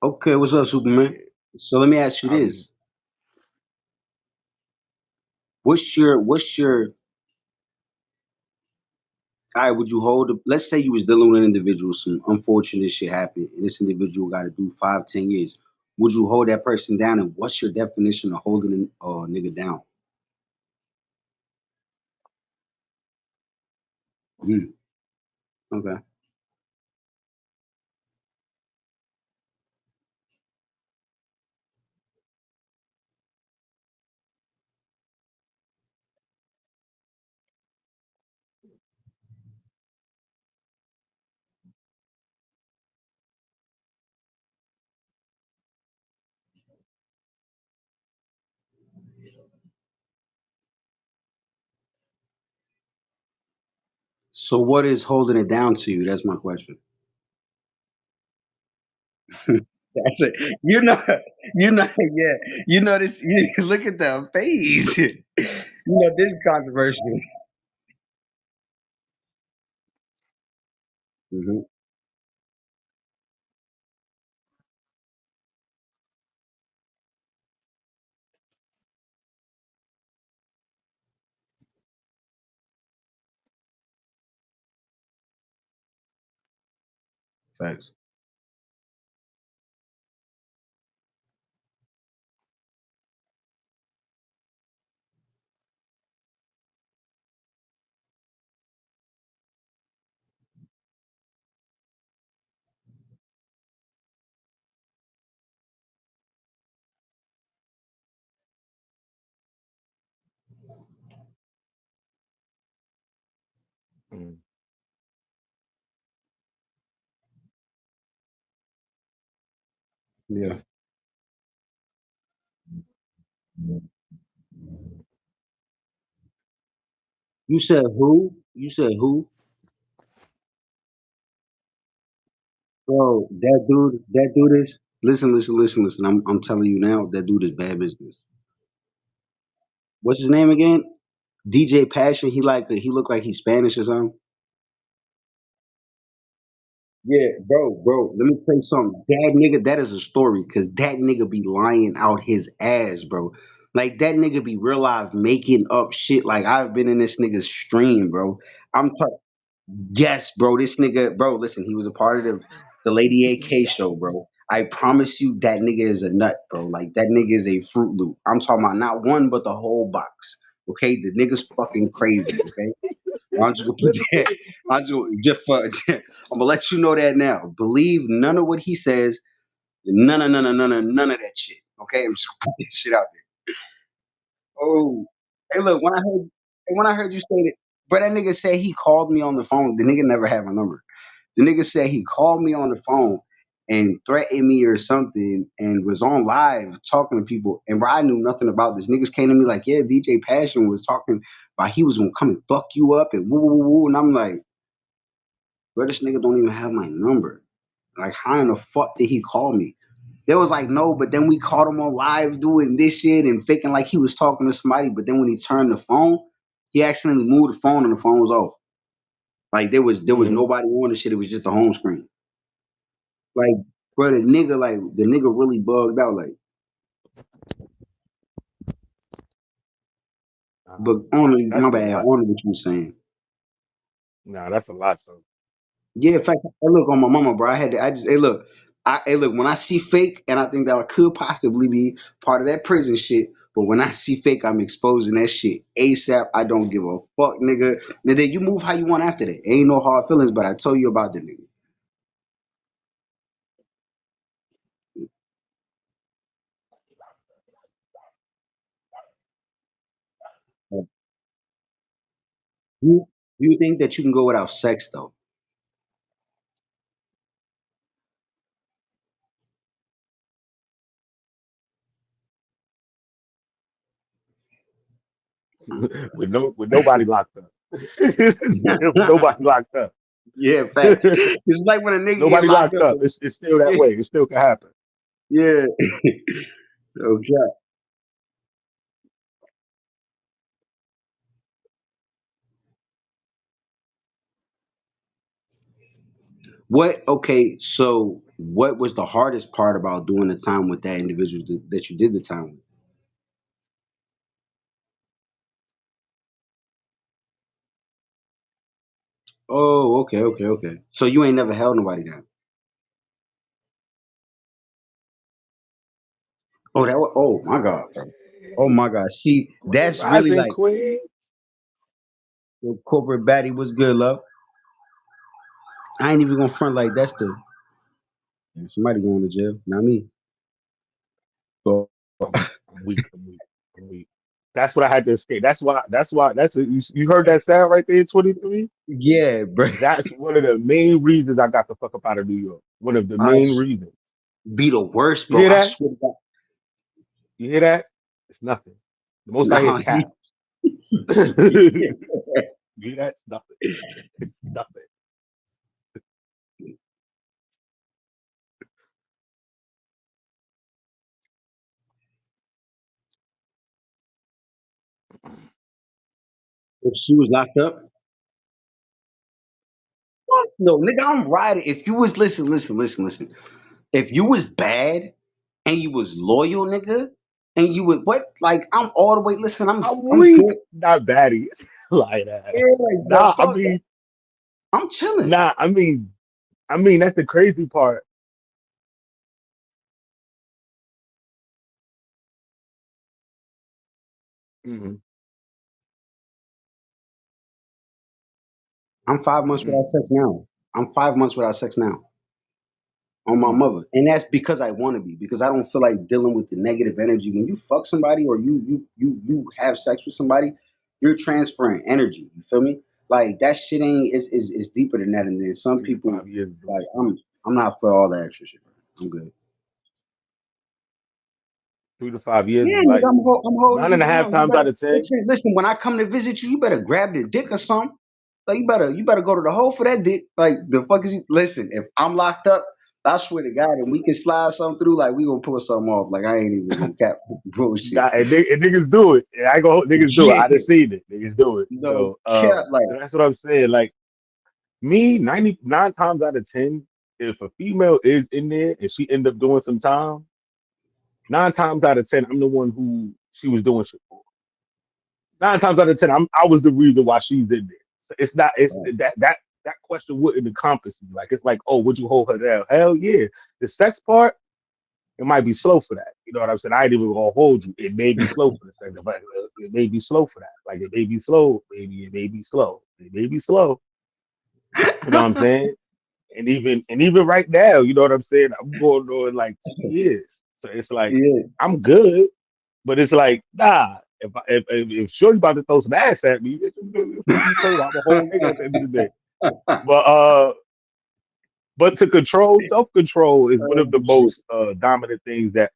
Okay, what's up, Superman? Yeah. So let me ask you I'm this. What's your all right, would you hold let's say you was dealing with an individual, some unfortunate shit happened, and this individual got to do 5, 10 years. Would you hold that person down, and what's your definition of holding a nigga down? Mm, okay. So what is holding it down to you? That's my question. That's it. Yeah. You know this. You look at the face. This is controversial. Hmm. Facts. mm, Yeah. You said who? You said who? Bro, that dude is listen. I'm telling you now, that dude is bad business. What's his name again? DJ Passion. He looked like he's Spanish or something. Yeah, bro. Let me tell you something. That nigga, that is a story, cause that nigga be lying out his ass, bro. Like that nigga be real life making up shit. Like I've been in this nigga's stream, bro. I'm talking. Yes, bro. This nigga, bro. Listen, he was a part of the Lady AK show, bro. I promise you, that nigga is a nut, bro. Like that nigga is a Fruit Loop. I'm talking about not one, but the whole box. Okay, the nigga's fucking crazy. Okay, I'm just gonna put that. I'm just for. I'm gonna let you know that now. Believe none of what he says. None of that shit. Okay, I'm just gonna put this shit out there. Oh, hey, look. When I heard you say that, but that nigga said he called me on the phone. The nigga never had my number. The nigga said he called me on the phone and threatened me or something and was on live talking to people. And bro, I knew nothing about this. Niggas came to me like, yeah, DJ Passion was talking about he was gonna come and fuck you up and woo woo woo. And I'm like, bro, this nigga don't even have my number. Like, how in the fuck did he call me? They was like, no, but then we caught him on live doing this shit and faking like he was talking to somebody. But then when he turned the phone, he accidentally moved the phone and the phone was off. Like there was mm. nobody on the shit. It was just the home screen. Like, bro, the nigga really bugged out. Like, Nah, but on that's my a bad, lot. on what you were saying. Nah, that's a lot. So Yeah, in fact, hey, look on my mama, bro. I had to. I just, hey, look. Hey, look, when I see fake, and I think that I could possibly be part of that prison shit. But when I see fake, I'm exposing that shit ASAP. I don't give a fuck, nigga. And then you move how you want after that. Ain't no hard feelings, but I told you about the nigga. You think that you can go without sex though? with nobody locked up. With nobody locked up. Yeah, facts. It's like when a nigga get Nobody locked locked up. up. It's still that Yeah, way. It still can happen. yeah. Okay. What? Okay. So, what was the hardest part about doing the time with that individual that you did the time with? Oh, okay, okay, okay. So you ain't never held nobody down. Oh, that. Oh my God, bro. Oh my God. See, Grand that's really Rising like Queen. the corporate baddie was good, love. I ain't even gonna front like that's the somebody going to jail, not me. But I'm weak. I'm weak. I'm weak. That's what I had to escape. That's why. That's why. You heard that sound right there, 23. yeah, bro. That's one of the main reasons I got the fuck up out of New York. One of the I main reasons. be the worst, You bro. hear I that? swear to God. You hear that? It's nothing. The most I hear is Nah, cows. You hear that? It's nothing. It's nothing. if she was locked up, fuck no, nigga, I'm riding. If you was listen. If you was bad and you was loyal, nigga, and you would what? Like I'm all the way. Listen, I'm I'm weak. good. Not baddies. Like Yeah, ass. like the Nah, I fuck. mean, I'm chilling. nah, I mean that's the crazy part. Mhm, I'm 5 months mhm, without sex now. I'm 5 months without sex now. On my mhm. mother, and that's because I want to be. Because I don't feel like dealing with the negative energy. When you fuck somebody or you have sex with somebody, you're transferring energy. You feel me? Like that shit ain't is deeper than that. And then some 3 to people 5 years is doing like stuff. I'm not for all that extra shit. Bro. I'm good. 3 to 5 years Yeah, is nigga, like I'm holding nine you and a half down. You times better out of 10. listen. When I come to visit you, you better grab the dick or something. Like you better go to the hole for that dick. Like the fuck is you? Listen, if I'm locked up, I swear to God, and we can slide something through, like we gonna pull something off. Like I ain't even gonna cap bullshit. Nah, and niggas do it. And I go niggas do it. Yeah, I just seen it. Niggas do it. no So cap. Like so that's what I'm saying. Like me, 99 times out of 10, if a female is in there and she end up doing some time, 9 times out of 10, I'm the one who she was doing shit for. 9 times out of 10, I was the reason why she's in there. So it's not it's that question wouldn't encompass me. Like it's like, oh, would you hold her down? Hell yeah. The sex part, it might be slow for that. You know what I'm saying? I ain't even gonna hold you. It may be slow for the sex, but it may be slow for that. Like it may be slow, maybe it may be slow. It may be slow. You know what I'm saying? And even right now, you know what I'm saying? I'm going on like 2 years. So it's like yeah, I'm good, but it's like, nah, if Shorty about to throw some ass at me, fuck you talking about? I'm a whole nigga at the end of the day. But to control, self-control is one of the oh, shit. most dominant things that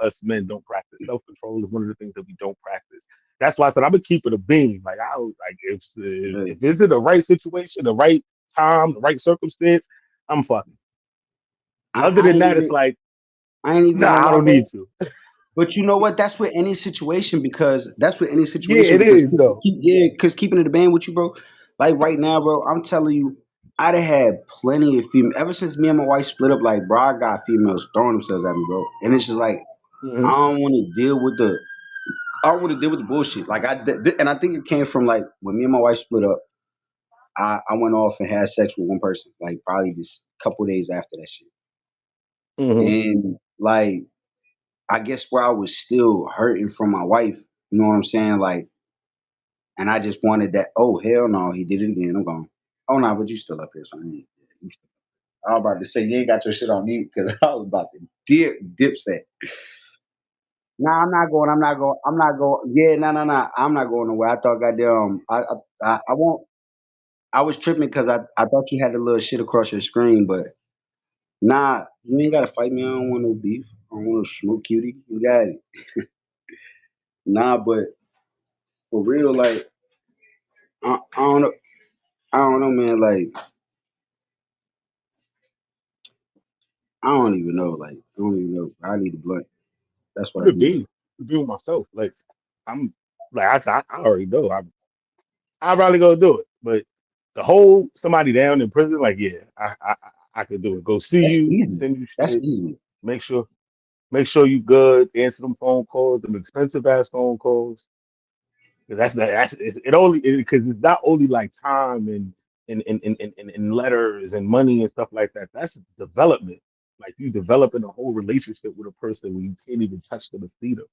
us men don't practice. Self-control is one of the things that we don't practice. That's why I said I'm gonna keep it a beam. Like like if Hey, it's in the right situation, the right time, the right circumstance, I'm fucking. Other I than ain't that, it's even like, I ain't even nah, gonna I lie, don't need bro. to. But you know what? That's with any situation because that's with any Yeah, situation it because is though. yeah, because keeping it a band with you, bro. Like right now, bro, I'm telling you, I'd have had plenty of female ever since me and my wife split up. Like, bro, I got females throwing themselves at me, bro, and it's just like I Hmm. don't want to deal with the I don't want to deal with the bullshit. Like and I think it came from like when me and my wife split up. I went off and had sex with one person, like probably just a couple days after that shit. Hmm. and like I guess where I was still hurting from my wife, you know what I'm saying? Like, and I just wanted that. Oh hell no, he did it again. I'm going. Oh no, but you still up here, so I was about to say you ain't got your shit on me because I was about to dip set. Nah, I'm not going. I'm not going. I'm not going. Yeah, no, no, no. I'm not going nowhere. I thought, goddamn, I won't. I was tripping because I thought you had the little shit across your screen, but nah, you ain't gotta fight me. I don't want no beef. I don't want no smoke cutie. You got it. Nah, but for real, like I don't know. I don't know, man. Like I don't even know. Like I don't even know. I need a blunt. That's what I Could need. be, could be with myself. Like I'm, like I said, I already know. I'd probably go do it. But the whole somebody down in prison, like yeah, I could do it. Go see That's you, easy. send you That's shit, easy. make sure make sure you good, answer them phone calls, them expensive ass phone calls. 'Cause that's it only because it's not only like time and letters and money and stuff like that. That's development. Like you developing a whole relationship with a person when you can't even touch them or see them.